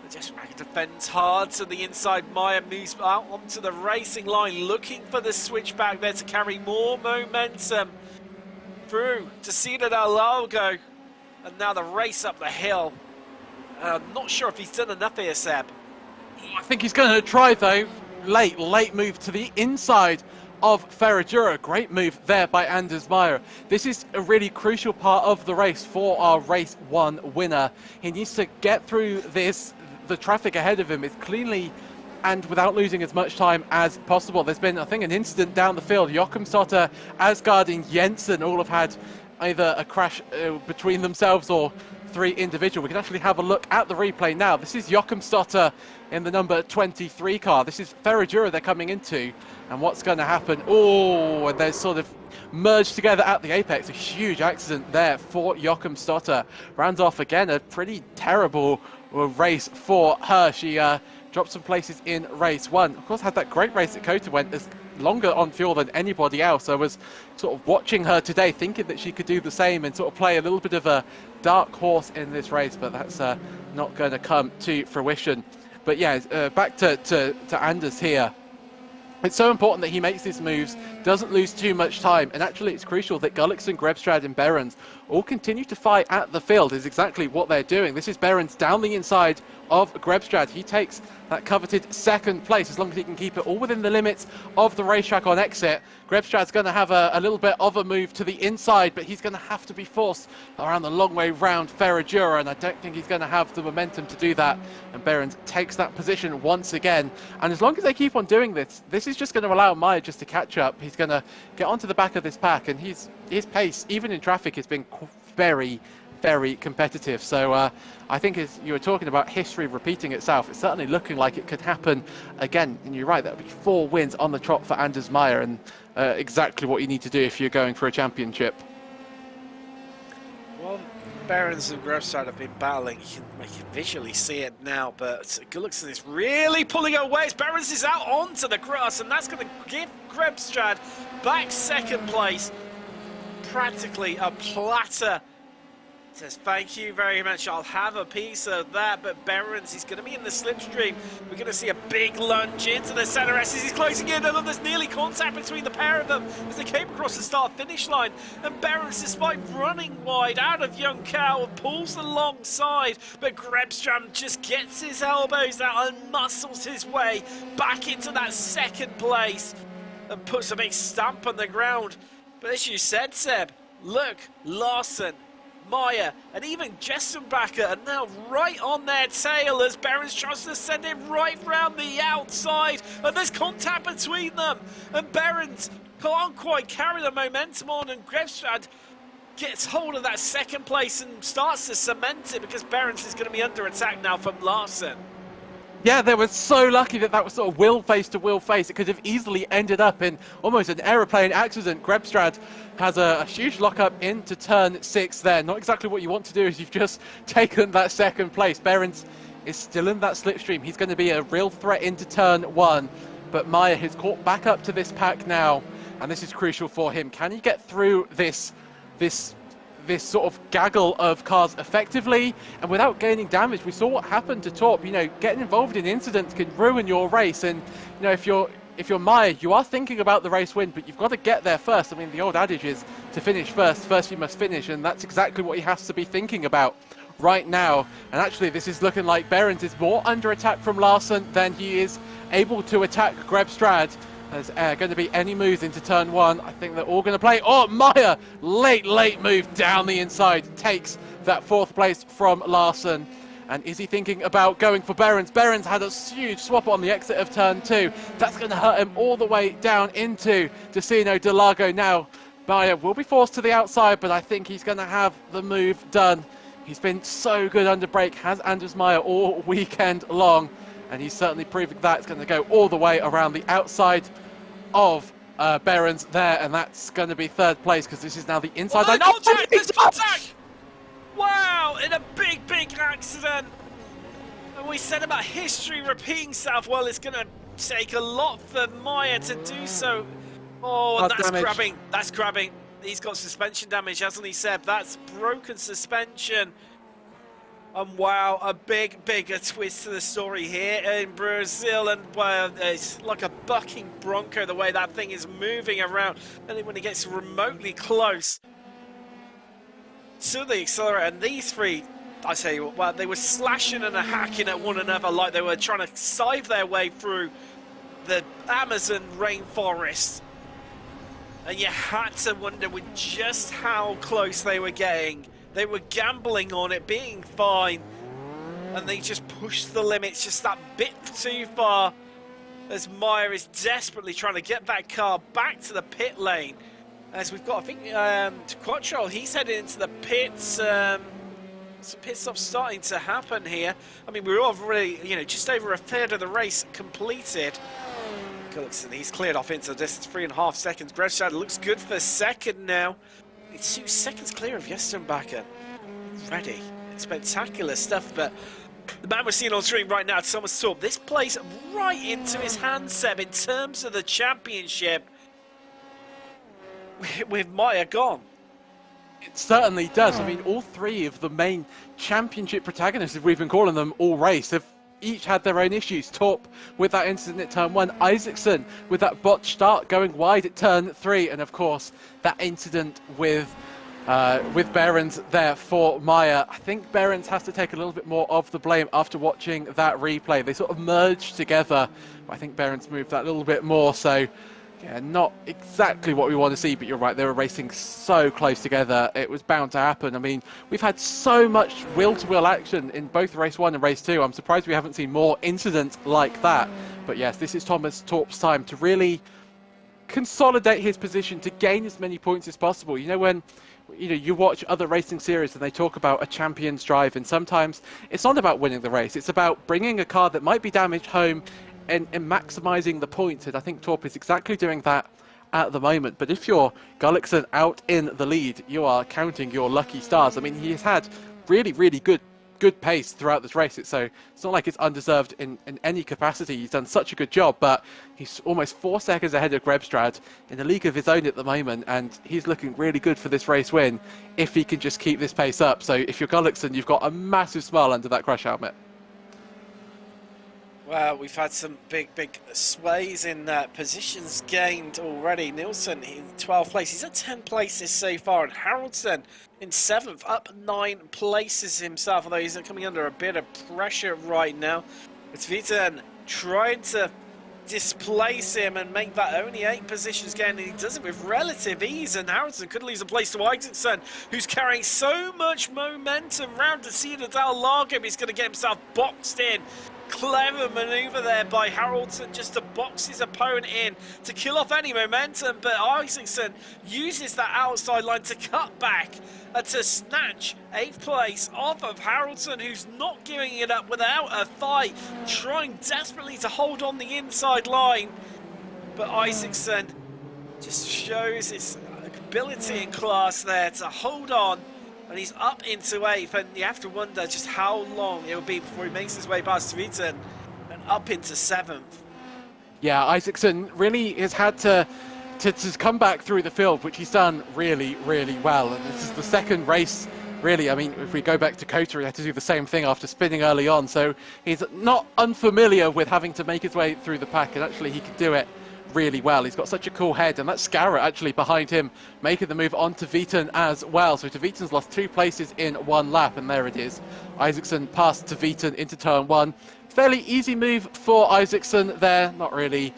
Jestrenbacher defends hard to the inside. Meyer moves out onto the racing line, looking for the switchback there to carry more momentum through to Interlagos. And now the race up the hill. I'm not sure if he's done enough here, Seb. I think he's going to try, though. Late move to the inside of Ferradura. Great move there by Anders Meyer. This is a really crucial part of the race for our race 1 winner. He needs to get through this, the traffic ahead of him, as cleanly and without losing as much time as possible. There's been, I think, an incident down the field. Joachim Stotter, Asgard and Jensen all have had either a crash between themselves or 3 individual. We can actually have a look at the replay now. This is Joachim Stotter in the number 23 car. This is Ferradura they're coming into. And what's going to happen? Oh, and they're sort of merged together at the apex. A huge accident there for Joachim Stotter. Rounds off again a pretty terrible race for her. She dropped some places in race 1. Of course, had that great race at Kota, went as longer on fuel than anybody else. I was sort of watching her today, thinking that she could do the same and sort of play a little bit of a dark horse in this race, but that's not going to come to fruition. But yeah, back to Anders here. It's so important that he makes these moves, doesn't lose too much time, and actually it's crucial that Gullickson, Grebstrad and Behrens all continue to fight at the field, is exactly what they're doing. This is Behrens down the inside of Grebstrad. He takes that coveted 2nd place, as long as he can keep it all within the limits of the racetrack on exit. Grebstrad's going to have a little bit of a move to the inside, but he's going to have to be forced around the long way round Ferradura, and I don't think he's going to have the momentum to do that. And Behrens takes that position once again. And as long as they keep on doing this, this is just going to allow Meyer just to catch up. He's going to get onto the back of this pack, and his pace, even in traffic, has been very competitive. So I think, as you were talking about history repeating itself, it's certainly looking like it could happen again. And you're right, that would be 4 wins on the trot for Anders Meyer, and exactly what you need to do if you're going for a championship. Well, Behrens and Grebstrad have been battling. You can visually see it now, but Gullickson is really pulling away. Behrens is out onto the grass, and that's going to give Grebstrad back 2nd place. Practically a platter. Says, thank you very much, I'll have a piece of that. But Behrens, he's going to be in the slipstream. We're going to see a big lunge into the centre S as he's closing in, and then there's nearly contact between the pair of them as they came across the start-finish line. And Behrens, despite running wide out of Young Cow, pulls alongside, but Grebstrad just gets his elbows out and muscles his way back into that 2nd place and puts a big stamp on the ground. But as you said, Seb, look, Larsen, Meyer, and even Jestrenbacher are now right on their tail as Behrens tries to send it right round the outside, and there's contact between them, and Behrens can't quite carry the momentum on, and Grebstrad gets hold of that 2nd place and starts to cement it, because Behrens is going to be under attack now from Larsen. Yeah, they were so lucky that that was sort of wheel face to wheel face. It could have easily ended up in almost an aeroplane accident. Grebstrad has a huge lockup into turn 6 there. Not exactly what you want to do, as you've just taken that 2nd place. Behrens is still in that slipstream. He's going to be a real threat into turn 1. But Meyer has caught back up to this pack now, and this is crucial for him. Can he get through this this sort of gaggle of cars effectively and without gaining damage. We saw what happened to Torp. You know, getting involved in incidents can ruin your race, and you know, if you're Meyer, you are thinking about the race win, but you've got to get there first. I mean, the old adage is to finish first you must finish, and that's exactly what he has to be thinking about right now. And actually, this is looking like Behrens is more under attack from Larson than he is able to attack Grebstrad. There's going to be any moves into turn one. I think they're all going to play. Oh, Meyer, late move down the inside, takes that 4th place from Larson. And is he thinking about going for Behrens? Behrens had a huge swap on the exit of turn 2. That's going to hurt him all the way down into Decino de Lago. Now, Meyer will be forced to the outside, but I think he's going to have the move done. He's been so good under brake, has Anders Meyer all weekend long. And he's certainly proving that. It's going to go all the way around the outside of Behrens there, and that's going to be 3rd place because this is now the inside line. There's contact! Wow, in a big accident. And we said about history repeating itself. Well, it's going to take a lot for Meyer to do so. Oh, and that's grabbing. That's grabbing. He's got suspension damage, hasn't he, Seb? That's broken suspension. And wow, a bigger twist to the story here in Brazil, and well, it's like a bucking bronco the way that thing is moving around. And then when it gets remotely close to the accelerator, and these three, I tell you what, well, they were slashing and hacking at one another like they were trying to scythe their way through the Amazon rainforest. And you had to wonder with just how close they were getting. They were gambling on it being fine, and they just pushed the limits just that bit too far, as Meyer is desperately trying to get that car back to the pit lane. As we've got, I think, Quattro, he's headed into the pits. Some pit stops starting to happen here. I mean, we're already, you know, just over a third of the race completed. Gullickson, he's cleared off into the distance, 3.5 seconds. Grebstrad looks good for 2nd now. It's 2 seconds clear of Yestenbacher. Ready. Spectacular stuff, but the man we're seeing on screen right now, Thomas Torp, this plays right into his hands, Seb, in terms of the championship with Meyer gone. It certainly does. I mean, all 3 of the main championship protagonists, if we've been calling them all race, have each had their own issues. Torp with that incident at turn 1, Isaacson with that botched start going wide at turn 3, and of course that incident with Behrens there for Meyer. I think Behrens has to take a little bit more of the blame after watching that replay. They sort of merged together, but I think Behrens moved that a little bit more, so yeah, not exactly what we want to see, but you're right, they were racing so close together, it was bound to happen. I mean, we've had so much wheel-to-wheel action in both race 1 and race 2. I'm surprised we haven't seen more incidents like that. But yes, this is Thomas Torp's time to really consolidate his position, to gain as many points as possible. You know, when you watch other racing series and they talk about a champion's drive, and sometimes it's not about winning the race, it's about bringing a car that might be damaged home and maximising the points, and I think Torp is exactly doing that at the moment. But if you're Gullickson out in the lead, you are counting your lucky stars. I mean, he's had really good pace throughout this race, so it's not like it's undeserved in any capacity. He's done such a good job, but he's almost 4 seconds ahead of Grebstrad in a league of his own at the moment, and he's looking really good for this race win if he can just keep this pace up. So if you're Gullickson, you've got a massive smile under that crush helmet. Well, we've had some big sways in positions gained already. Nielsen in 12th place. He's at 10 places so far. And Haraldson in 7th, up 9 places himself, although he's coming under a bit of pressure right now. It's Viten trying to displace him and make that only 8 positions gain, and he does it with relative ease. And Haraldson could lose a place to Isaacson, who's carrying so much momentum round to Cedar del Lago. He's going to get himself boxed in. Clever maneuver there by Haraldson just to box his opponent in to kill off any momentum, but Isaacson uses that outside line to cut back and to snatch 8th place off of Haraldson, who's not giving it up without a fight, trying desperately to hold on the inside line. But Isaacson just shows his ability and class there to hold on. And he's up into 8th, and you have to wonder just how long it will be before he makes his way past Sviten and up into 7th. Yeah, Isaacson really has had to to come back through the field, which he's done really, really well. And this is the second race, really. I mean, if we go back to Kota, he had to do the same thing after spinning early on. So he's not unfamiliar with having to make his way through the pack, and actually he can do it really well. He's got such a cool head, and that's Scarrett actually behind him, making the move on to Viton as well. So Viton's lost 2 places in 1 lap, and there it is. Isaacson passed to Viton into turn 1. Fairly easy move for Isaacson there, not really.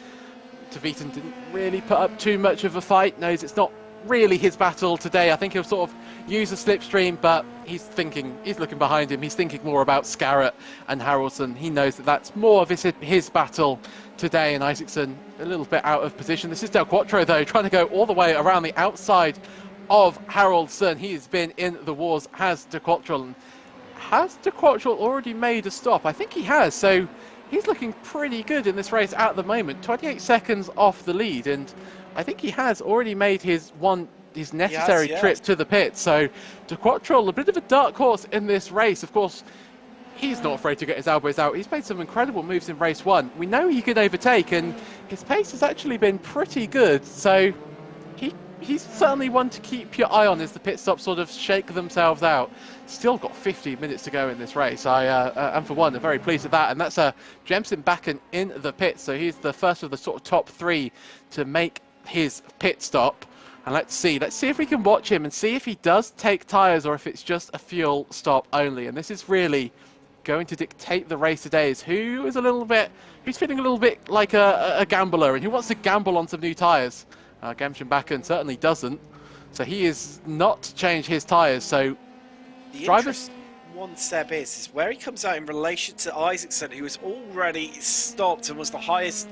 Viton didn't really put up too much of a fight, knows it's not really his battle today. I think he'll sort of use a slipstream, but he's looking behind him, he's thinking more about Scarrett and Haraldson. He knows that that's more of his battle today, and Isaacson a little bit out of position. This is Del Quattro though, trying to go all the way around the outside of Haraldson. He's been in the wars, has De Quattro. Has De Quattro already made a stop? I think he has, so he's looking pretty good in this race at the moment. 28 seconds off the lead, and I think he has already made his necessary trip to the pit. So De Quattro, a bit of a dark horse in this race. Of course, he's not afraid to get his elbows out. He's made some incredible moves in race 1. We know he can overtake, and his pace has actually been pretty good. So he's certainly one to keep your eye on as the pit stops sort of shake themselves out. Still got 15 minutes to go in this race. I am for one, very pleased with that. And that's Jensen Bakken in the pit. So he's the first of the sort of top 3 to make his pit stop. And let's see if we can watch him and see if he does take tyres or if it's just a fuel stop only. And this is really going to dictate the race today, is who's feeling a little bit like a gambler and who wants to gamble on some new tyres. Jensen Bakken certainly doesn't. So he is not to change his tyres. So the drivers... one, Seb, is where he comes out in relation to Isaacson, who was already stopped and was the highest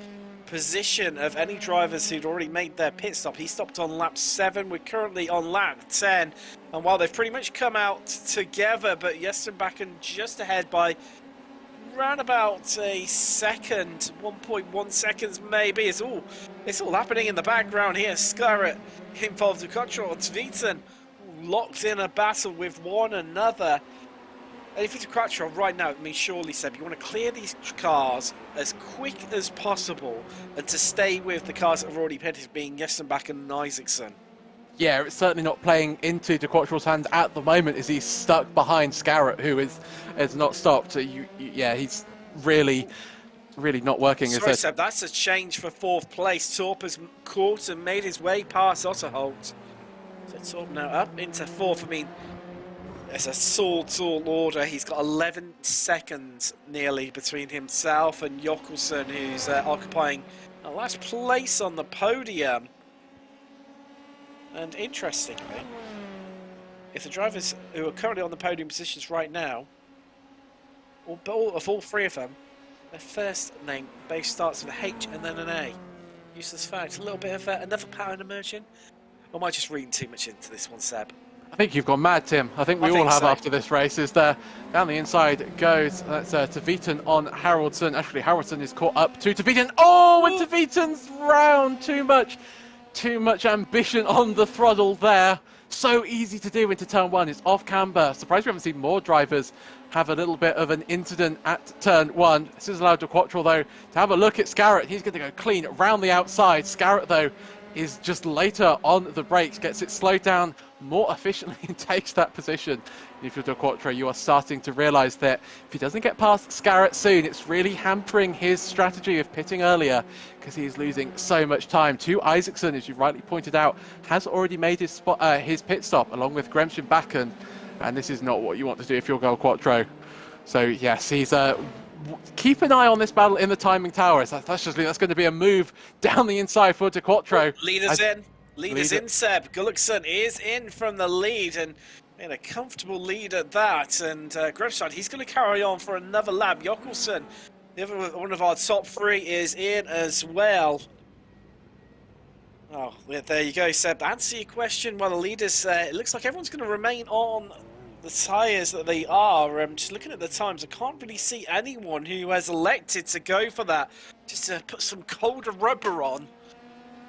position of any drivers who'd already made their pit stop. He stopped on lap 7. We're currently on lap 10. And while they've pretty much come out together, but Jensen Bakken just ahead by around about a second, 1.1 seconds maybe. It's all happening in the background here. Scarrett involved with Control. It's Viton locked in a battle with one another. And if it's a Quattro right now, I mean, surely, Seb, you want to clear these cars as quick as possible and to stay with the cars that have already pitted, being Jensen Bakken and Isaacson. Yeah, it's certainly not playing into De Quattro's hands at the moment, as he's stuck behind Scarrett, who is not stopped. So yeah, he's really not working. Sorry, Seb, that's a change for 4th place. Torp has caught and made his way past Otterholt. So Torp now up into 4th. I mean, it's a tall order. He's got 11 seconds nearly between himself and Jokkelsen, who's occupying the last place on the podium. And interestingly, if the drivers who are currently on the podium positions right now, all 3 of them, their first name base starts with a H and then an A. Useless fact. A little bit of another pattern emerging. Or am I just reading too much into this one, Seb? I think you've gone mad, Tim. I think we all have after this race. Is there down the inside goes that's to Viton on Haraldson. Actually, Haraldson is caught up to Viton. Oh, and to Viton's round. Too much ambition on the throttle there. So easy to do into turn 1. It's off camber. Surprised we haven't seen more drivers have a little bit of an incident at turn 1. This is allowed De Quattro, though, to have a look at Scarrett. He's going to go clean around the outside. Scarrett, though, is just later on the brakes, gets it slowed down more efficiently and takes that position. And if you're De Quattro, you are starting to realise that if he doesn't get past Scarrett soon, it's really hampering his strategy of pitting earlier, because he is losing so much time. To Isaacson, as you rightly pointed out, has already made his pit stop along with Jensen Bakken, and this is not what you want to do if you're Del Quattro. So yes, he's keep an eye on this battle in the timing tower. That's going to be a move down the inside for De Quattro. Leaders in, Seb. Gullickson is in from the lead and in a comfortable lead at that. And Grefstein, he's going to carry on for another lap. Jokkelsen, the other one of our top 3, is in as well. Oh, yeah, there you go, Seb. Answer your question. Well, the leaders, it looks like everyone's going to remain on the tyres that they are. Just looking at the times, I can't really see anyone who has elected to go for that, just to put some colder rubber on.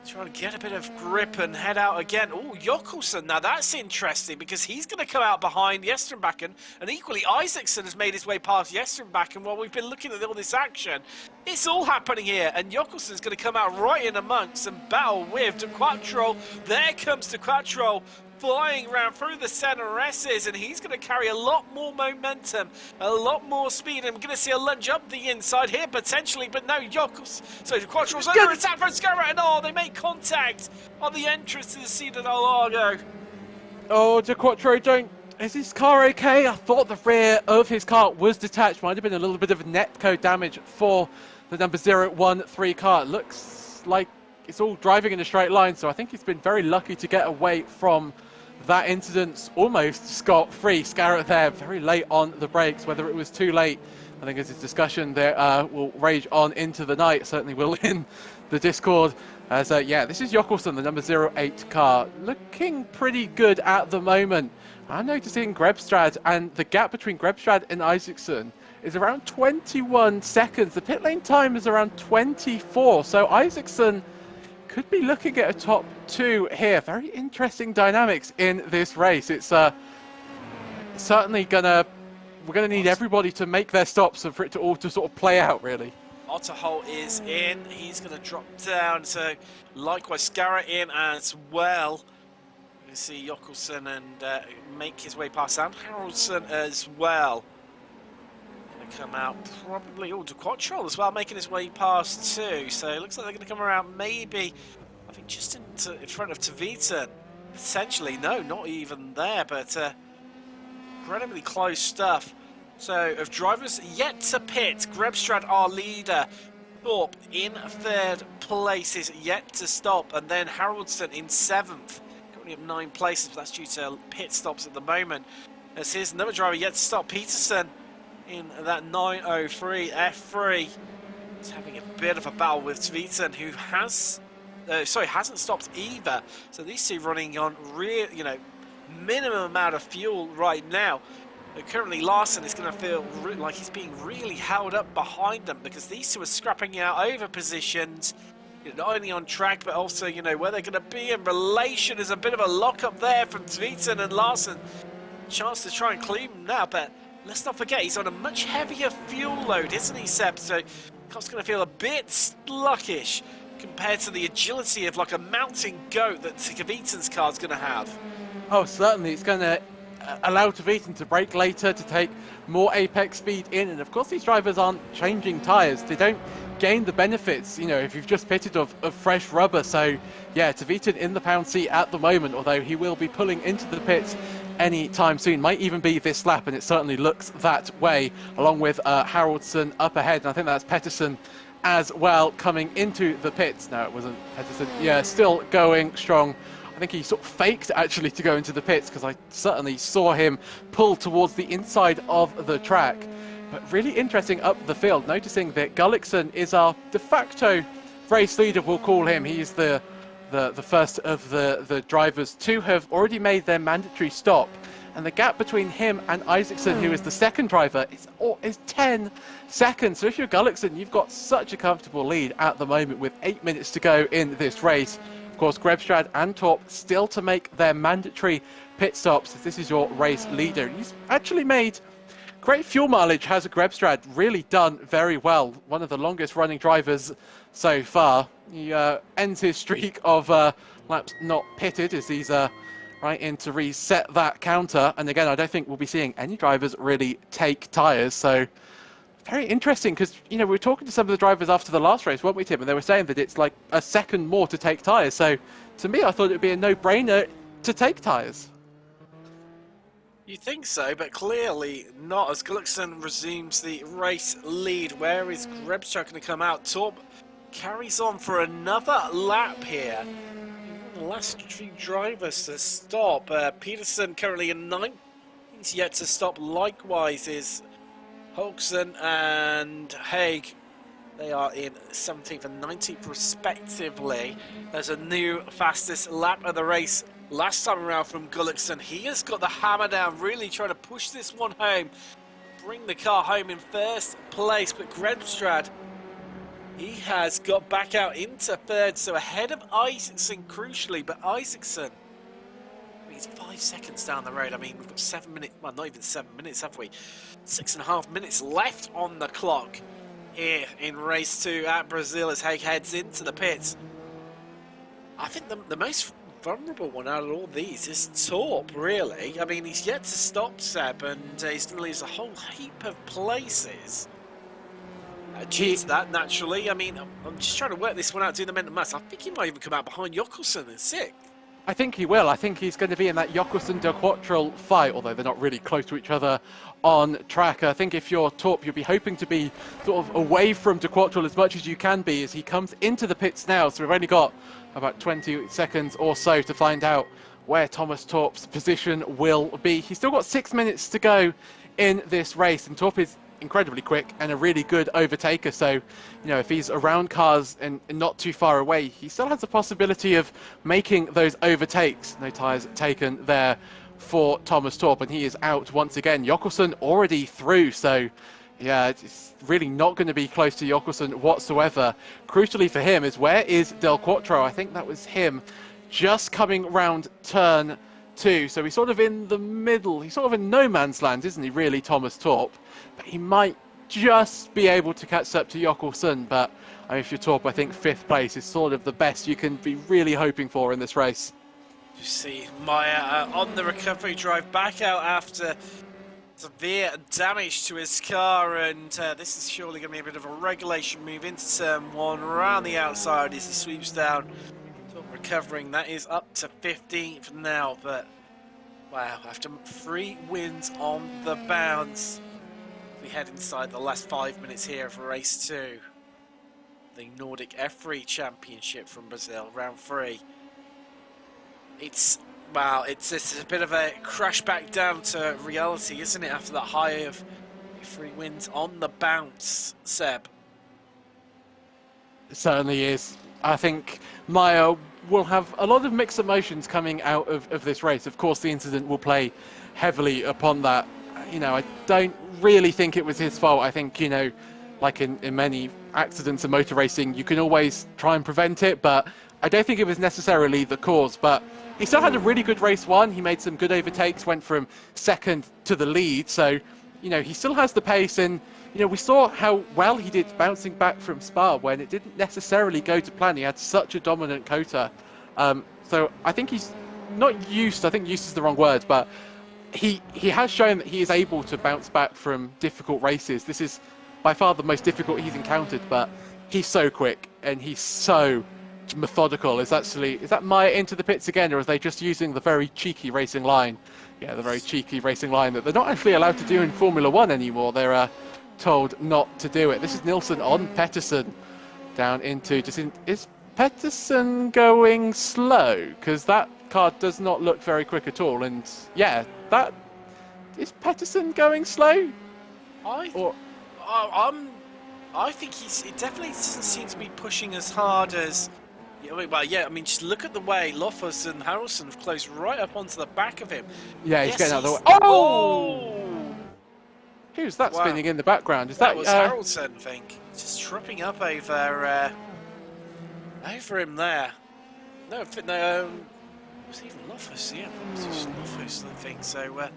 Trying to get a bit of grip and head out again. Oh, Jokkelsen, now that's interesting because he's going to come out behind Yesterbakken, and equally Isaacson has made his way past Yesterbakken while we've been looking at all this action. It's all happening here, and Jokkelsen's going to come out right in amongst and battle with De Quattro. There comes De Quattro, flying around through the center S's, and he's going to carry a lot more momentum, a lot more speed, and we're going to see a lunge up the inside here potentially, but no, so De Quattro's under attack from Scarra, and oh, they make contact on the entrance to the Interlagos. Oh, De Quattro, is his car okay? I thought the rear of his car was detached. Might have been a little bit of netco damage for the number 013 car. It looks like it's all driving in a straight line, so I think he's been very lucky to get away from that incident almost scot-free. Scarra there very late on the brakes. Whether it was too late, I think as a discussion there will rage on into the night. Certainly will in the Discord. As yeah, this is Jokkelsen, the number 08 car, looking pretty good at the moment. I'm noticing Grebstrad, and the gap between Grebstrad and Isaacson is around 21 seconds. The pit lane time is around 24, so Isaacson could be looking at a top 2 here. Very interesting dynamics in this race. It's certainly we're gonna need everybody to make their stops and for it to all to sort of play out, really. Otterholt is in. He's going to drop down. So likewise, Scarra in as well. You see Jokkelsen and make his way past and Haraldson as well. Going to come out probably. Oh, De Quattro as well, making his way past too. So it looks like they're going to come around maybe, I think, just in front of Tveiten. Potentially, no, not even there, but incredibly close stuff. So, of drivers yet to pit, Grebstrad, our leader. Thorpe in 3rd place is yet to stop, and then Haraldson in 7th. Currently up 9 places, but that's due to pit stops at the moment. As here's another driver yet to stop, Peterson in that 903 F3. He's having a bit of a battle with Tveiten, who hasn't stopped either. So these two running on minimum amount of fuel right now. Currently, Larson is going to feel like he's being really held up behind them because these two are scrapping out over positions, not only on track but also, where they're going to be in relation. There's a bit of a lock-up there from Tveiten and Larson. Chance to try and clean him now, but let's not forget he's on a much heavier fuel load, isn't he, Seb? So Car's going to feel a bit sluggish compared to the agility of like a mountain goat that Tveiten's car's going to have. Oh, certainly. It's going to allow Tveiten to brake later, to take more apex speed in, and of course these drivers aren't changing tyres. They don't gain the benefits, if you've just pitted of fresh rubber. So yeah, Tveiten in the pound seat at the moment, although he will be pulling into the pits any time soon. Might even be this lap, and it certainly looks that way, along with Haraldson up ahead, and I think that's Pettersson as well coming into the pits. No, it wasn't Pettersson. Yeah, still going strong. I think he sort of faked actually to go into the pits because I certainly saw him pull towards the inside of the track. But really interesting up the field, noticing that Gullikson is our de facto race leader, we'll call him. He's the first of the drivers to have already made their mandatory stop. And the gap between him and Isaacson, who is the second driver, is 10 seconds. So if you're Gullikson, you've got such a comfortable lead at the moment with 8 minutes to go in this race. Of course, Grebstrad and Torp still to make their mandatory pit stops. This is your race leader. He's actually made great fuel mileage, has Grebstrad really done very well. One of the longest running drivers so far. He ends his streak of laps not pitted as he's right in to reset that counter. And again, I don't think we'll be seeing any drivers really take tyres. So very interesting because, we were talking to some of the drivers after the last race, weren't we, Tim? And they were saying that it's like a second more to take tyres. So to me, I thought it would be a no-brainer to take tyres. You think so, but clearly not, as Gullikson resumes the race lead. Where is Grebstrad going to come out? Torp carries on for another lap here. The last three drivers to stop. Peterson currently in 9th. He's yet to stop. Likewise is Holkson and Haig. They are in 17th and 19th respectively. There's a new fastest lap of the race last time around from Gullikson. He has got the hammer down, really trying to push this one home, bring the car home in first place. But Grebstrad, He has got back out into third, so ahead of Isaacson crucially, but Isaacson, he's 5 seconds down the road. I mean, we've got 7 minutes, well, not even 7 minutes, have we? 6.5 minutes left on the clock here in race 2 at Brazil as Haig heads into the pits. I think the most vulnerable one out of all these is Torp, really. I mean, he's yet to stop Seb, and he's going to lose a whole heap of places. Due to that, naturally. I mean, I'm just trying to work this one out, doing the mental maths. I think he might even come out behind Jokkelsen in 6th. I think he will. I think he's going to be in that Jokkelsen-De Quattro fight, although they're not really close to each other on track. I think if you're Torp, you'll be hoping to be sort of away from De Quattro as much as you can be as he comes into the pits now. So we've only got about 20 seconds or so to find out where Thomas Torp's position will be. He's still got 6 minutes to go in this race, and Torp is incredibly quick and a really good overtaker. So, you know, if he's around cars and not too far away, he still has the possibility of making those overtakes. No tyres taken there for Thomas Torp, and he is out once again. Jokkelsen already through, so yeah, it's really not going to be close to Jokkelsen whatsoever. Crucially for him is, where is Del Quattro? I think that was him just coming round turn 2. So he's sort of in the middle. He's sort of in no man's land, isn't he, really, Thomas Torp? But he might just be able to catch up to Jokkelsen. But I mean, if you're Torp, I think 5th place is sort of the best you can be really hoping for in this race. You see Maya on the recovery drive back out after severe damage to his car, and this is surely going to be a bit of a regulation move into turn 1 around the outside as he sweeps down. Recovering, that is up to 15th now, but wow, after 3 wins on the bounce, we head inside the last 5 minutes here of race 2, the Nordic F3 Championship from Brazil, round 3. It's a bit of a crash back down to reality, isn't it, after that high of 3 wins on the bounce, Seb? It certainly is. I think Maya will have a lot of mixed emotions coming out of this race. Of course, the incident will play heavily upon that. You know, I don't really think it was his fault. I think, you know, like in many accidents in motor racing, you can always try and prevent it, but I don't think it was necessarily the cause. But he still had a really good race 1. He made some good overtakes, went from 2nd to the lead. So, you know, he still has the pace, and you know, we saw how well he did bouncing back from Spa when it didn't necessarily go to plan. He had such a dominant coater. So I think he's not used, I think used is the wrong word, but he has shown that he is able to bounce back from difficult races. This is by far the most difficult he's encountered, but he's so quick and he's so methodical. Is that Maya into the pits again, or are they just using the very cheeky racing line? Yeah, the very cheeky racing line that they're not actually allowed to do in Formula 1 anymore. They're told not to do it. This is Nilsson on Pettersson down into is Pettersson going slow? Because that car does not look very quick at all. And yeah, that is Pettersson going slow? I think it definitely doesn't seem to be pushing as hard as. Well, yeah, I mean, just look at the way Loffers and Harrelson have closed right up onto the back of him. Yeah, he's getting out of the way. Oh! Who's that spinning in the background? That was Harrelson, I think. Just tripping up over him there. No, it was even Loffers, yeah. It was just Loffers, I think. So,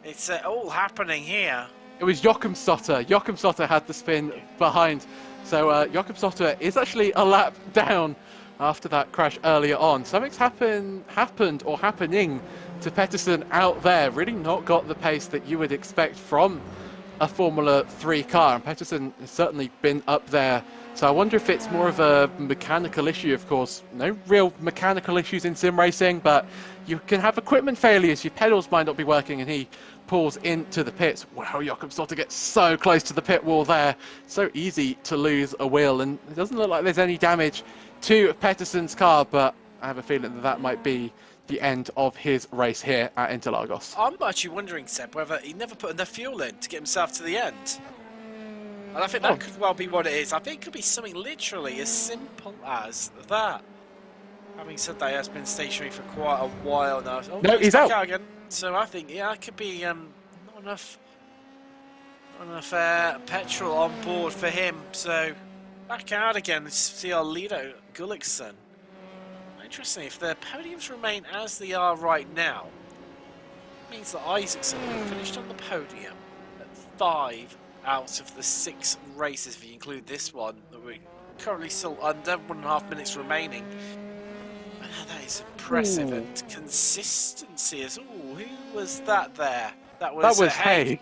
it's all happening here. It was Joachim Sotter. Joachim Sotter had the spin behind. So Joachim Sotter is actually a lap down after that crash earlier on. Something's happened or happening to Pettersson out there. Really not got the pace that you would expect from a Formula 3 car. And Pettersson has certainly been up there. So I wonder if it's more of a mechanical issue. Of course, no real mechanical issues in sim racing, but you can have equipment failures. Your pedals might not be working, and he pulls into the pits. Wow, Joachim Sotter gets so close to the pit wall there. So easy to lose a wheel, and it doesn't look like there's any damage to Pettersson's car, but I have a feeling that might be the end of his race here at Interlagos. I'm actually wondering, Seb, whether he never put enough fuel in to get himself to the end. And I think that could well be what it is. I think it could be something literally as simple as that. Having said that, he has been stationary for quite a while now. Oh, no, he's out again. So I think, yeah, it could be not enough petrol on board for him. So back out again to see our leader, Gullikson. Interesting, if their podiums remain as they are right now, it means that Isaacson finished on the podium at 5 out of the 6 races, if you include this one, that we're currently still under 1.5 minutes remaining. That is impressive, and consistency is... Ooh, who was that there? That was Hay.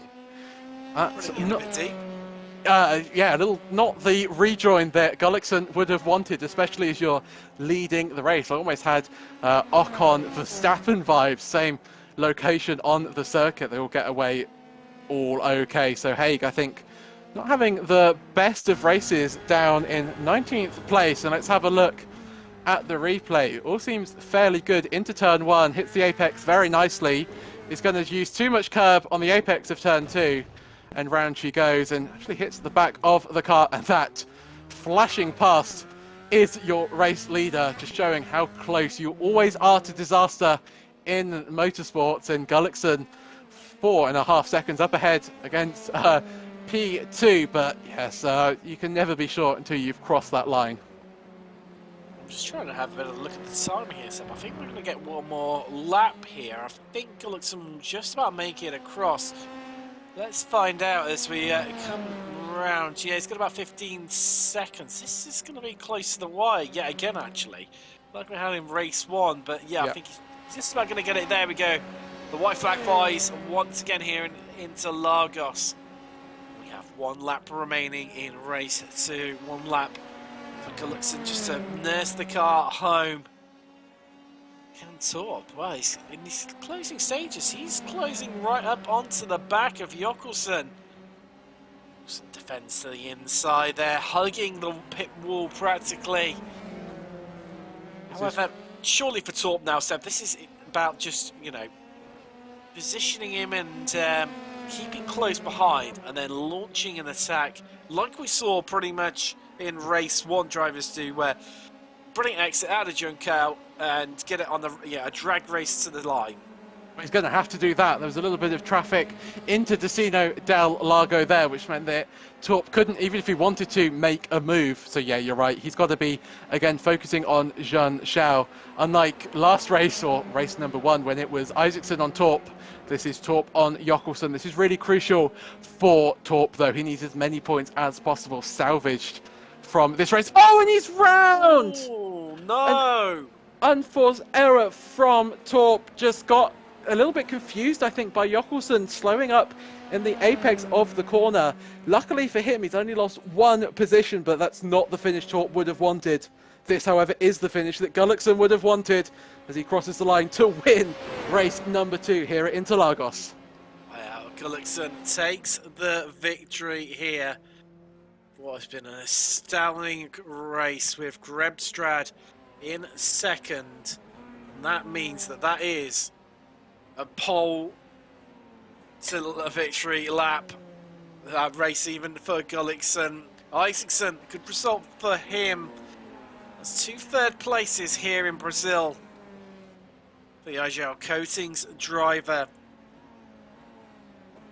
Putting in a bit deep. Yeah, a little, not the rejoin that Gullikson would have wanted, especially as you're leading the race. I almost had Ocon Verstappen vibes, same location on the circuit. They all get away all okay. So Haig, I think, not having the best of races, down in 19th place. And let's have a look at the replay. All seems fairly good into turn 1, hits the apex very nicely. Is going to use too much curb on the apex of turn 2. And round she goes and actually hits the back of the car, and that flashing past is your race leader, just showing how close you always are to disaster in motorsports. And Gullikson 4.5 seconds up ahead against P2, but yes, you can never be sure until you've crossed that line. I'm just trying to have a bit of a look at the time here, Seb. I think we're going to get one more lap here. I think Gullikson just about making it across. Let's find out as we come round. Yeah, he's got about 15 seconds. This is going to be close to the wire yet again, actually. Like we had in race 1, but yeah, I think he's just about going to get it. There we go. The white flag flies once again here in Interlagos. We have 1 lap remaining in race 2. 1 lap for Gullikson just to nurse the car home. Top. Well, he's in these closing stages. He's closing right up onto the back of Jokkelsen. Some defense to the inside there, hugging the pit wall practically. However, surely for Torp now, Seb, this is about just, you know, positioning him and keeping close behind and then launching an attack like we saw pretty much in race 1 drivers do, where brilliant exit out of Junkel and get it on the a drag race to the line. He's going to have to do that. There was a little bit of traffic into Destino del Lago there, which meant that Torp couldn't, even if he wanted to, make a move. So yeah, you're right. He's got to be, again, focusing on Jean Xiao. Unlike last race, or race number 1, when it was Isaacson on Torp, this is Torp on Jokkelsen. This is really crucial for Torp, though. He needs as many points as possible salvaged from this race. Oh, and he's round! Oh, no! An unforced error from Torp. Just got a little bit confused, I think, by Jokkelsen slowing up in the apex of the corner. Luckily for him, he's only lost 1 position, but that's not the finish Torp would have wanted. This, however, is the finish that Gullikson would have wanted as he crosses the line to win race number 2 here at Interlagos. Wow, Gullikson takes the victory here. What has been an astounding race with Grebstrad in second. And that means that is a pole to a victory lap. That race even for Gullikson. Isaacson, good result for him. That's 2 third places here in Brazil. The Agile Coatings driver.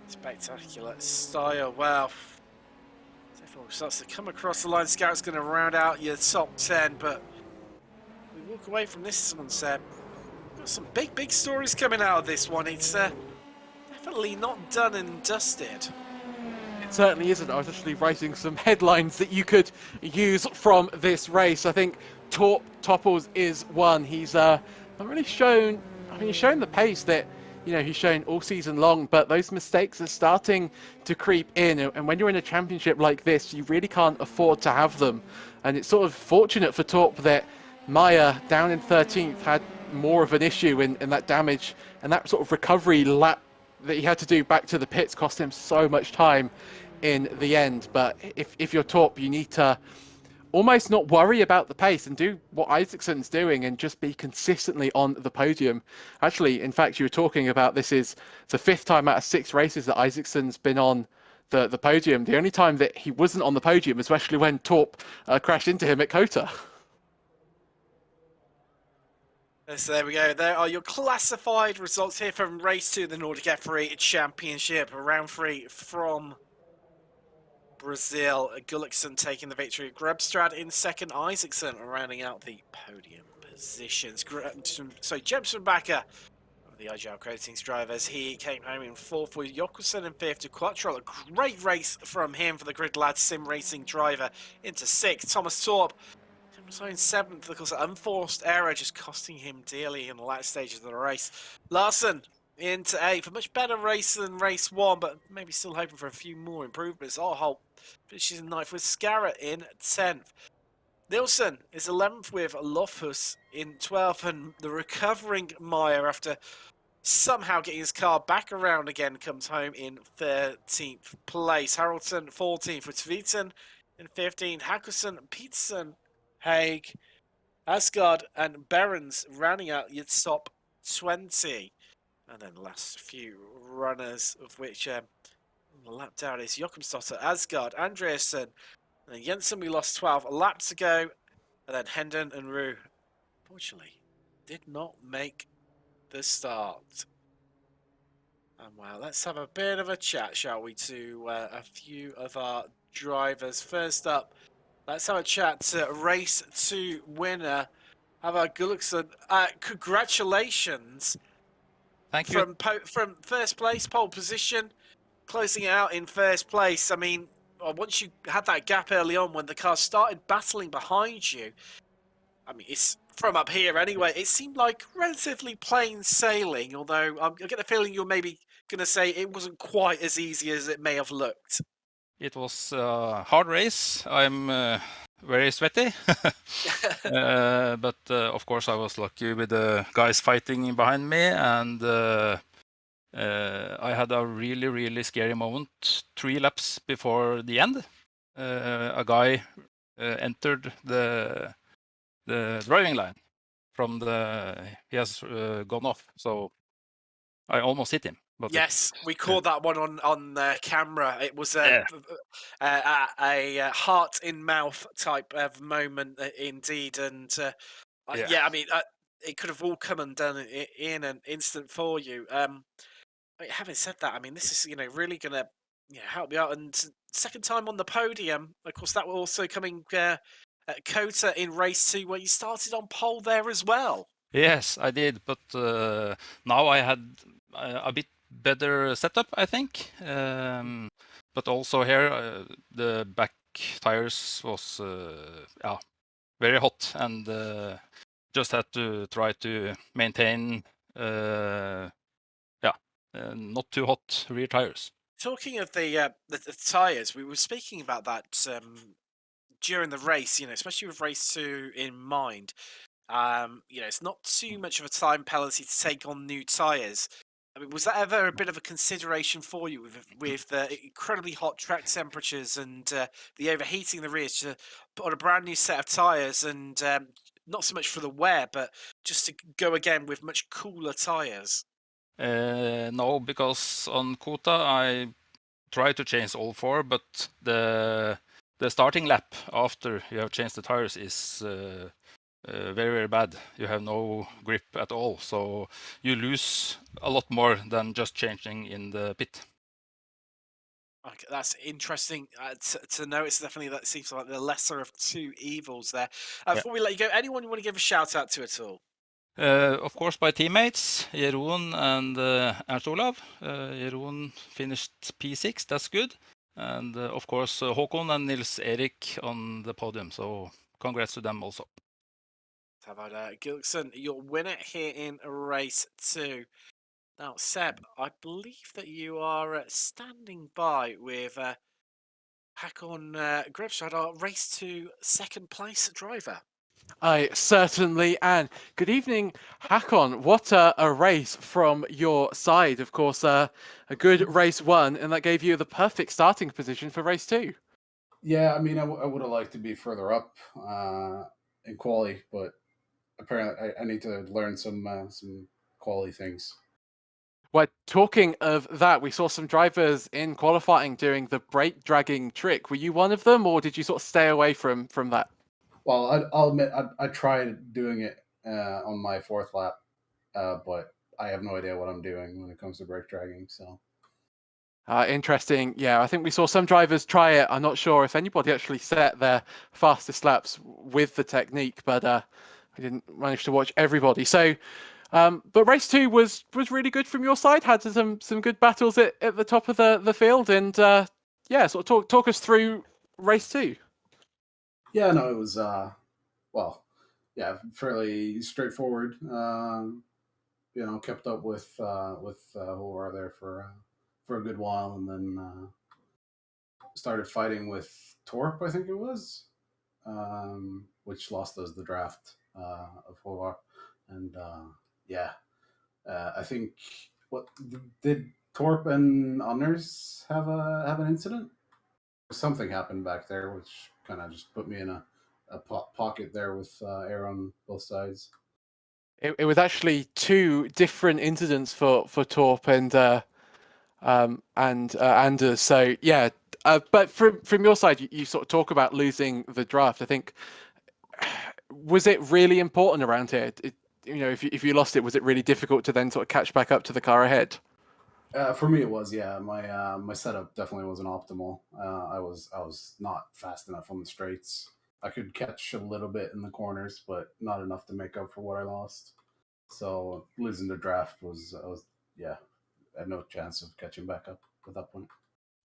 Spectacular style. Wow. Starts to come across the line. Scout's going to round out your top 10, but we walk away from this one, Seb. Got some big stories coming out of this one. It's definitely not done and dusted. It certainly isn't. I was actually writing some headlines that you could use from this race. I think Torp Topples is one. He's not really shown. I mean, he's shown the pace that, you know, he's shown all season long, but those mistakes are starting to creep in. And when you're in a championship like this, you really can't afford to have them. And it's sort of fortunate for Torp that Maya, down in 13th, had more of an issue in that damage. And that sort of recovery lap that he had to do back to the pits cost him so much time in the end. But if you're Torp, you need to almost not worry about the pace and do what Isaacson's doing and just be consistently on the podium. Actually, in fact, you were talking about this is the 5th time out of 6 races that Isaacson's been on the podium. The only time that he wasn't on the podium, especially when Torp crashed into him at Kota. So there we go. There are your classified results here from race 2, the Nordic F3 Championship, round 3 from Brazil. Gullikson taking the victory. Grebstrad in second. Isaacson rounding out the podium positions. Jebsen Bakker, the Agile Coatings drivers, he came home in fourth with Jokusen in fifth to Quattro. A great race from him for the Grid Lad Sim Racing driver into sixth. Thomas Torp was in seventh because an unforced error just costing him dearly in the last stages of the race. Larson into eighth, a much better race than race one, but maybe still hoping for a few more improvements. Holt finishes in ninth with Scarrett in 10th. Nilsson is 11th with Loftus in 12th, and the recovering Meyer, after somehow getting his car back around again, comes home in 13th place. Haraldson 14th with Tveten in 15th. Hackerson, Peterson, Haig, Asgard, and Berens rounding out your top 20. And then the last few runners, of which the lap down is Jokumstotter, Asgard, Andreasen, and then Jensen. We lost 12 laps to go, and then Hendon and Rue, unfortunately, did not make the start. And well, let's have a bit of a chat, shall we, to a few of our drivers. First up, let's have a chat to race 2 winner, Havar Gullikson. Congratulations. Thank you. From first place, pole position, closing it out in first place. I mean, once you had that gap early on when the car started battling behind you, I mean, it's from up here anyway, it seemed like relatively plain sailing, although I get the feeling you're maybe going to say it wasn't quite as easy as it may have looked. It was a hard race. I'm very sweaty. But of course I was lucky with the guys fighting behind me, and I had a really, really scary moment 3 laps before the end. A guy entered the driving line from he has gone off, so I almost hit him. But yes, we caught that one on camera. It was a heart in mouth type of moment, indeed. And I mean, it could have all come undone in an instant for you. Having said that, I mean, this is really going to help you out. And second time on the podium, of course, that will also coming at Kota in race 2, where you started on pole there as well. Yes, I did, but now I had a bit better setup, I think. But also here, the back tires was very hot, and just had to try to maintain not too hot rear tires. Talking of the tires, we were speaking about that during the race. Especially with race 2 in mind. It's not too much of a time penalty to take on new tires. I mean, was that ever a bit of a consideration for you with the incredibly hot track temperatures and the overheating of the rears to put on a brand new set of tires, and not so much for the wear, but just to go again with much cooler tires? No, because on Kota I tried to change all 4, but the starting lap after you have changed the tires is very, very bad. You have no grip at all, so you lose a lot more than just changing in the pit. Okay, that's interesting to know. It's definitely, that seems like the lesser of 2 evils there. Before we let you go, anyone you want to give a shout out to at all? Of course, my teammates, Jeroen and Ernst Olav. Jeroen finished P6, that's good. And of course, Håkon and Nils Erik on the podium, so congrats to them also. How about Gilson, your winner here in race 2? Now, Seb, I believe that you are standing by with Hakon Grebstrad, our race 2 second place driver. I certainly am. Good evening, Hakon. What a race from your side. Of course, a good race 1, and that gave you the perfect starting position for race 2. Yeah, I mean, I would have liked to be further up in quali, but apparently I need to learn some quali things. Well, talking of that, we saw some drivers in qualifying doing the brake dragging trick. Were you one of them, or did you sort of stay away from that? Well, I'll admit I tried doing it on my 4th lap, but I have no idea what I'm doing when it comes to brake dragging. So Interesting. Yeah, I think we saw some drivers try it. I'm not sure if anybody actually set their fastest laps with the technique, but I didn't manage to watch everybody. So, but race 2 was really good from your side. Had some good battles at the top of the field, and yeah, sort of talk us through race 2. Yeah, no, it was well, yeah, fairly straightforward. Kept up with who were there for a good while, and then started fighting with Torp, I think it was, which lost us the draft of Hovar, and yeah, I think what did Torp and Honors have an incident? Something happened back there, which kind of just put me in a pocket there with air on both sides. It was actually 2 different incidents for Torp and Anders. So yeah, but from your side, you sort of talk about losing the draft. I think, was it really important around here? If you lost it, was it really difficult to then sort of catch back up to the car ahead? For me, it was, yeah. My setup definitely wasn't optimal. I was not fast enough on the straights. I could catch a little bit in the corners, but not enough to make up for what I lost. So losing the draft was yeah, I had no chance of catching back up at that point.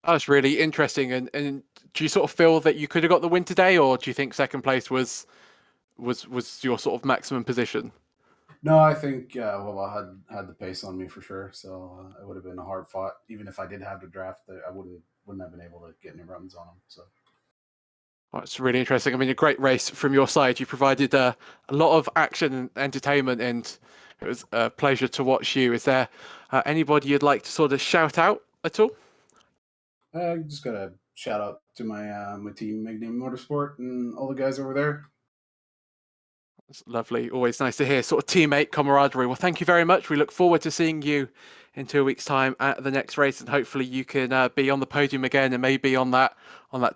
That's really interesting. And do you sort of feel that you could have got the win today, or do you think second place was your sort of maximum position? No, I think I had the pace on me for sure. So it would have been a hard fought. Even if I did have the draft, I wouldn't have been able to get any runs on him. So Oh, it's really interesting. I mean, a great race from your side. You provided a lot of action and entertainment, and it was a pleasure to watch you. Is there anybody you'd like to sort of shout out at all? I just gotta shout out to my team, Magnum Motorsport, and all the guys over there. It's lovely. Always nice to hear sort of teammate camaraderie. Well, thank you very much. We look forward to seeing you in 2 weeks' time at the next race, and hopefully you can be on the podium again and maybe on that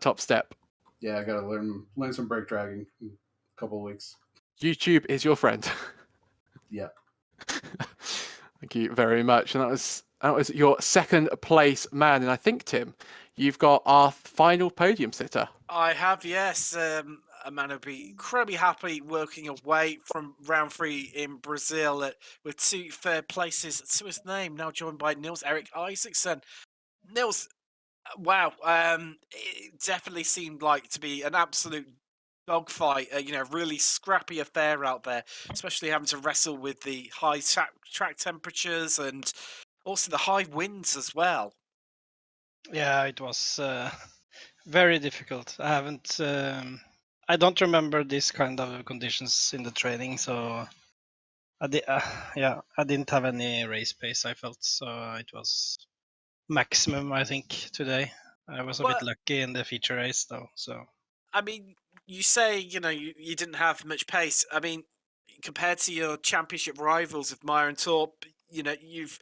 top step. Yeah, I gotta learn some brake dragging in a couple of weeks. YouTube is your friend. Yeah. Thank you very much. And that was your second place man. And I think, Tim, you've got our final podium sitter. I have, yes. A man who'd be incredibly happy working away from round 3 in Brazil with 2 third places to his name. Now joined by Nils Erik Isaacson. Nils, wow, it definitely seemed like to be an absolute dogfight. Really scrappy affair out there, especially having to wrestle with the high track temperatures and also the high winds as well. Yeah, it was very difficult. I don't remember this kind of conditions in the training, so I didn't have any race pace. I felt so it was maximum. I think today I was a bit lucky in the feature race though. So I mean, you say you didn't have much pace. I mean, compared to your championship rivals of Meyer and Torp, you've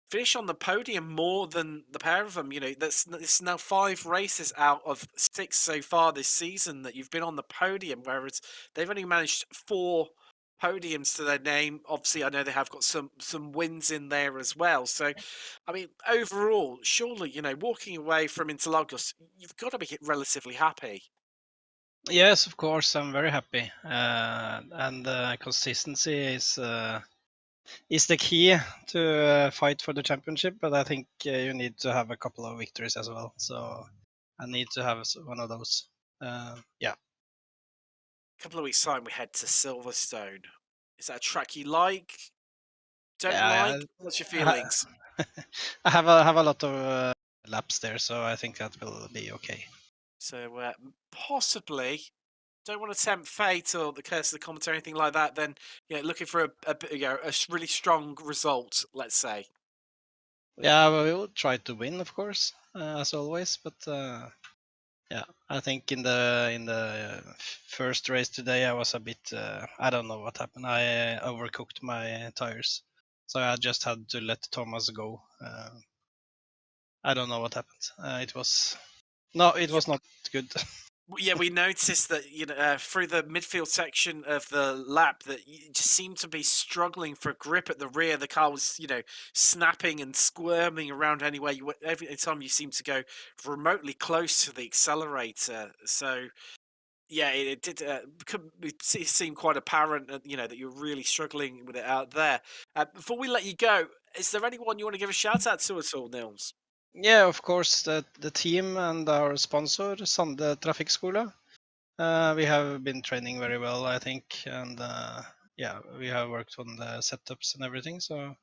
finished on the podium more than the pair of them. It's now 5 races out of 6 so far this season that you've been on the podium, whereas they've only managed 4 podiums to their name. Obviously, I know they have got some wins in there as well. So, I mean, overall, surely, walking away from Interlagos, you've got to be relatively happy. yes, of course, I'm very happy, and consistency is the key to fight for the championship. But I think you need to have a couple of victories as well. So I need to have one of those. Yeah. A couple of weeks' time, we head to Silverstone. Is that a track you like? Don't Yeah, like? What's your feelings? I have a lot of laps there, so I think that will be okay. So possibly, don't want to tempt fate or the curse of the comet or anything like that. Then looking for a really strong result, let's say. Yeah, we will try to win, of course, as always. But yeah, I think in the first race today, I was a bit. I don't know what happened. I overcooked my tires, so I just had to let Thomas go. I don't know what happened. It was not good. Yeah, we noticed that through the midfield section of the lap that you just seemed to be struggling for grip at the rear. The car was snapping and squirming around anyway. Every time you seemed to go remotely close to the accelerator. So yeah, it did seem quite apparent that you're really struggling with it out there. Before we let you go, is there anyone you want to give a shout out to at all, Nils? Yeah, of course, the team and our sponsor, Sande Trafikkskole. We have been training very well, I think, and yeah, we have worked on the setups and everything. So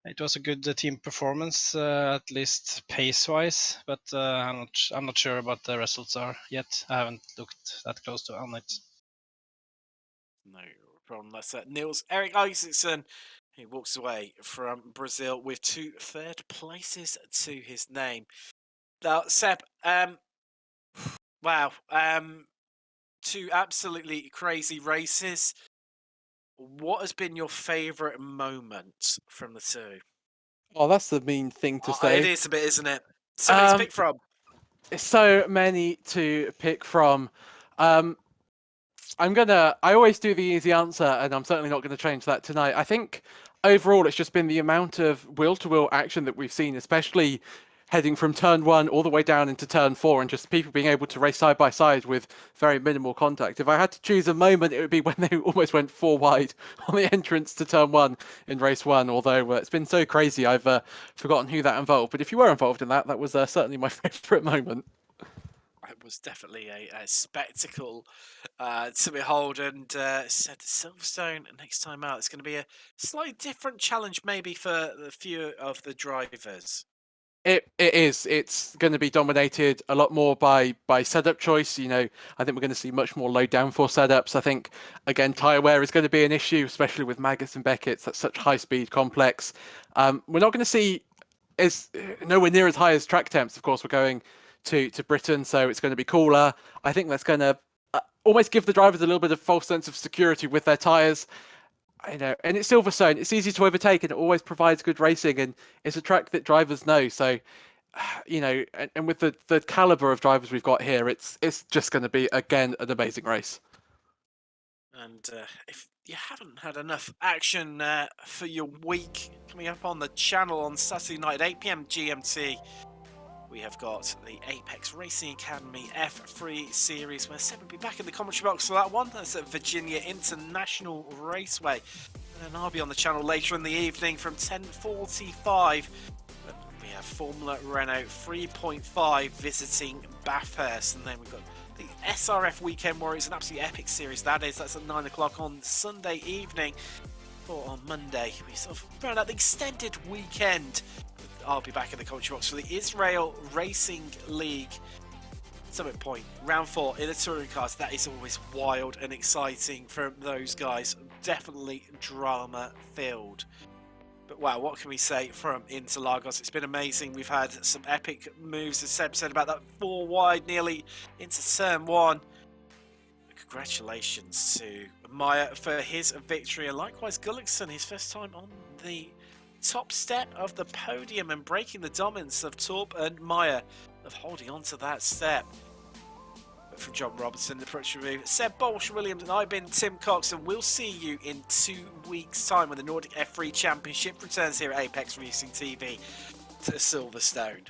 it was a good team performance, at least pace-wise. But I'm not sure about the results are yet. I haven't looked that close on it. No problem. That's Nils Erik Isaacson. He walks away from Brazil with 2 third places to his name. Now, Seb, wow, 2 absolutely crazy races. What has been your favourite moment from the 2? Oh, that's the mean thing to say. It is a bit, isn't it? So many to pick from. So many to pick from. I always do the easy answer, and I'm certainly not going to change that tonight. I think overall it's just been the amount of wheel-to-wheel action that we've seen, especially heading from turn 1 all the way down into turn 4, and just people being able to race side by side with very minimal contact. If I had to choose a moment, it would be when they almost went 4 wide on the entrance to turn 1 in race 1, although it's been so crazy I've forgotten who that involved. But if you were involved in that, that was certainly my favourite moment. It was definitely a spectacle to behold, and said Silverstone next time out. It's going to be a slightly different challenge, maybe for a few of the drivers. It is. It's going to be dominated a lot more by setup choice. I think we're going to see much more low downforce setups. I think again tyre wear is going to be an issue, especially with Maggotts and Beckett's. That's such high speed complex. We're not going to see is nowhere near as high as track temps. Of course, we're going to Britain, so it's going to be cooler. I think that's going to almost give the drivers a little bit of false sense of security with their tyres. And it's Silverstone. It's easy to overtake, and it always provides good racing, and it's a track that drivers know. So, and with the caliber of drivers we've got here, it's just going to be again an amazing race. And if you haven't had enough action for your week, coming up on the channel on Saturday night at 8 p.m. GMT, we have got the Apex Racing Academy F3 Series, where Seb will be back in the commentary box for that one. That's at Virginia International Raceway. And then I'll be on the channel later in the evening from 10:45. We have Formula Renault 3.5 visiting Bathurst. And then we've got the SRF Weekend Warriors, an absolutely epic series that is. That's at 9 o'clock on Sunday evening. Or on Monday, we sort of round out the extended weekend. I'll be back in the commentary box for the Israel Racing League Summit Point, round 4 in the touring cars. That is always wild and exciting from those guys. Definitely drama filled. But wow, what can we say from Interlagos? It's been amazing. We've had some epic moves, as Seb said, about that 4 wide nearly into turn 1. Congratulations to Meyer for his victory, and likewise Gullickson, his first time on the top step of the podium and breaking the dominance of Torp and Meyer of holding on to that step. But from John Robertson, the production review, Seb Bolsh-Williams, and I've been Tim Cox, and we'll see you in 2 weeks' time when the Nordic F3 Championship returns here at Apex Racing TV to Silverstone.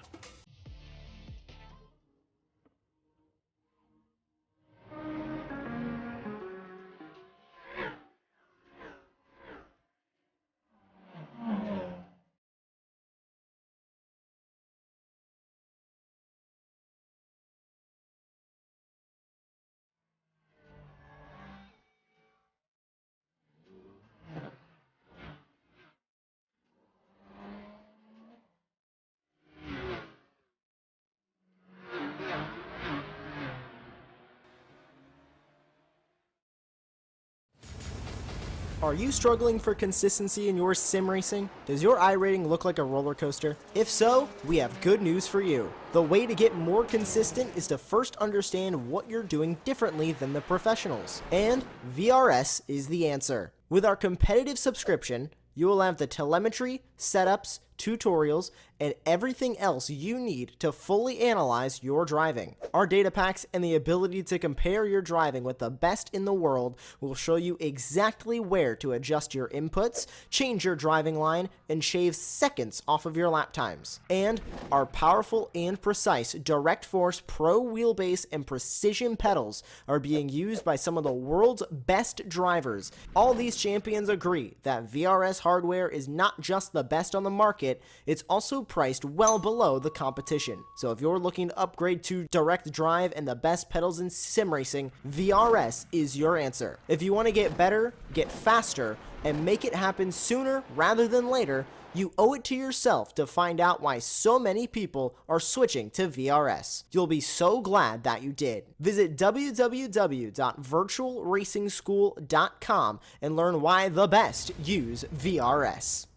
Are you struggling for consistency in your sim racing? Does your iRating look like a roller coaster? If so, we have good news for you. The way to get more consistent is to first understand what you're doing differently than the professionals. And VRS is the answer. With our competitive subscription, you will have the telemetry, setups, tutorials, and everything else you need to fully analyze your driving. Our data packs and the ability to compare your driving with the best in the world will show you exactly where to adjust your inputs, change your driving line, and shave seconds off of your lap times. And our powerful and precise Direct Force Pro wheelbase and precision pedals are being used by some of the world's best drivers. All these champions agree that VRS hardware is not just the best on the market, it's also priced well below the competition. So if you're looking to upgrade to direct drive and the best pedals in sim racing, VRS is your answer. If you want to get better, get faster, and make it happen sooner rather than later, you owe it to yourself to find out why so many people are switching to VRS. You'll be so glad that you did. Visit www.virtualracingschool.com and learn why the best use VRS.